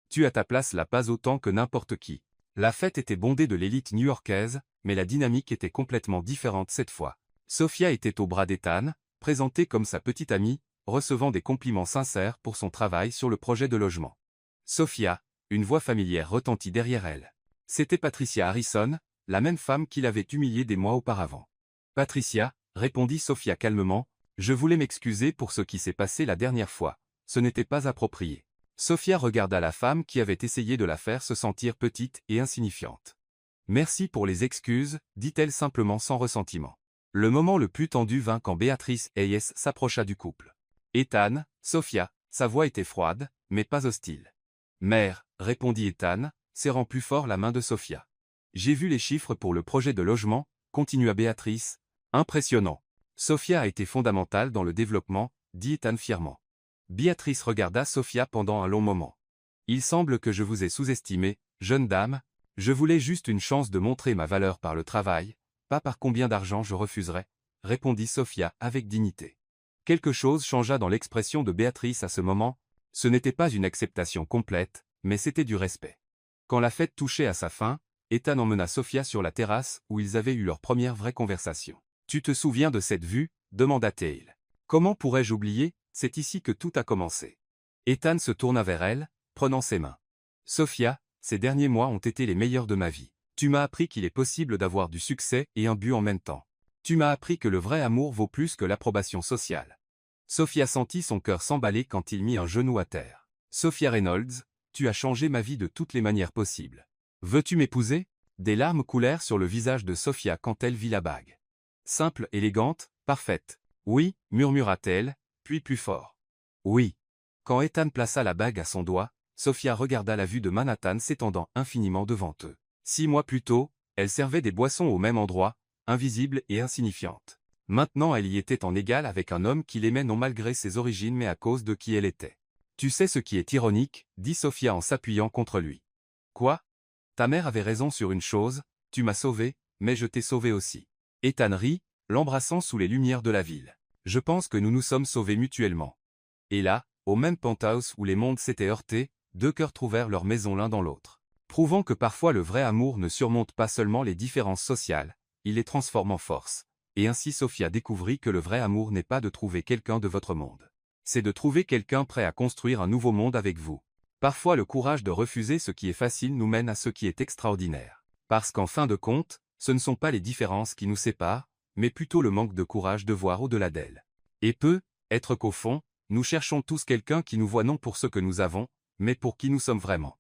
Speaker 1: Tu as ta place là pas autant que n'importe qui. La fête était bondée de l'élite new-yorkaise, mais la dynamique était complètement différente cette fois. Sofia était au bras d'Ethan, présentée comme sa petite amie, recevant des compliments sincères pour son travail sur le projet de logement. Sofia, une voix familière retentit derrière elle. C'était Patricia Harrison, la même femme qui l'avait humiliée des mois auparavant. Patricia, répondit Sofia calmement, je voulais m'excuser pour ce qui s'est passé la dernière fois, ce n'était pas approprié. Sofia regarda la femme qui avait essayé de la faire se sentir petite et insignifiante. Merci pour les excuses, dit-elle simplement sans ressentiment. Le moment le plus tendu vint quand Béatrice Hayes s'approcha du couple. Ethan, Sofia, sa voix était froide, mais pas hostile. Mère, répondit Ethan, serrant plus fort la main de Sofia. J'ai vu les chiffres pour le projet de logement, continua Béatrice. Impressionnant. Sofia a été fondamentale dans le développement, dit Ethan fièrement. Béatrice regarda Sofia pendant un long moment. Il semble que je vous ai sous-estimé, jeune dame, je voulais juste une chance de montrer ma valeur par le travail, pas par combien d'argent je refuserais, répondit Sofia avec dignité. Quelque chose changea dans l'expression de Béatrice à ce moment, ce n'était pas une acceptation complète, mais c'était du respect. Quand la fête touchait à sa fin, Ethan emmena Sofia sur la terrasse où ils avaient eu leur première vraie conversation. « Tu te souviens de cette vue » demanda-t-il. « Comment pourrais-je oublier, c'est ici que tout a commencé. » Ethan se tourna vers elle, prenant ses mains. « Sofia, ces derniers mois ont été les meilleurs de ma vie. Tu m'as appris qu'il est possible d'avoir du succès et un but en même temps. Tu m'as appris que le vrai amour vaut plus que l'approbation sociale. » Sofia sentit son cœur s'emballer quand il mit un genou à terre. « Sofia Reynolds, tu as changé ma vie de toutes les manières possibles. Veux-tu m'épouser » Des larmes coulèrent sur le visage de Sofia quand elle vit la bague. Simple, élégante, parfaite. « Oui » murmura-t-elle, puis plus fort. « Oui. » Quand Ethan plaça la bague à son doigt, Sofia regarda la vue de Manhattan s'étendant infiniment devant eux. 6 mois plus tôt, elle servait des boissons au même endroit, invisible et insignifiante. Maintenant elle y était en égale avec un homme qui l'aimait non malgré ses origines mais à cause de qui elle était. « Tu sais ce qui est ironique » dit Sofia en s'appuyant contre lui. « Quoi ? Ta mère avait raison sur une chose, tu m'as sauvé, mais je t'ai sauvé aussi. » Ethan rit, l'embrassant sous les lumières de la ville. « Je pense que nous nous sommes sauvés mutuellement. » Et là, au même penthouse où les mondes s'étaient heurtés, deux cœurs trouvèrent leur maison l'un dans l'autre. Prouvant que parfois le vrai amour ne surmonte pas seulement les différences sociales, il les transforme en force. Et ainsi Sofia découvrit que le vrai amour n'est pas de trouver quelqu'un de votre monde. C'est de trouver quelqu'un prêt à construire un nouveau monde avec vous. Parfois le courage de refuser ce qui est facile nous mène à ce qui est extraordinaire. Parce qu'en fin de compte, ce ne sont pas les différences qui nous séparent, mais plutôt le manque de courage de voir au-delà d'elles. Et peut-être qu'au fond, nous cherchons tous quelqu'un qui nous voit non pour ce que nous avons, mais pour qui nous sommes vraiment.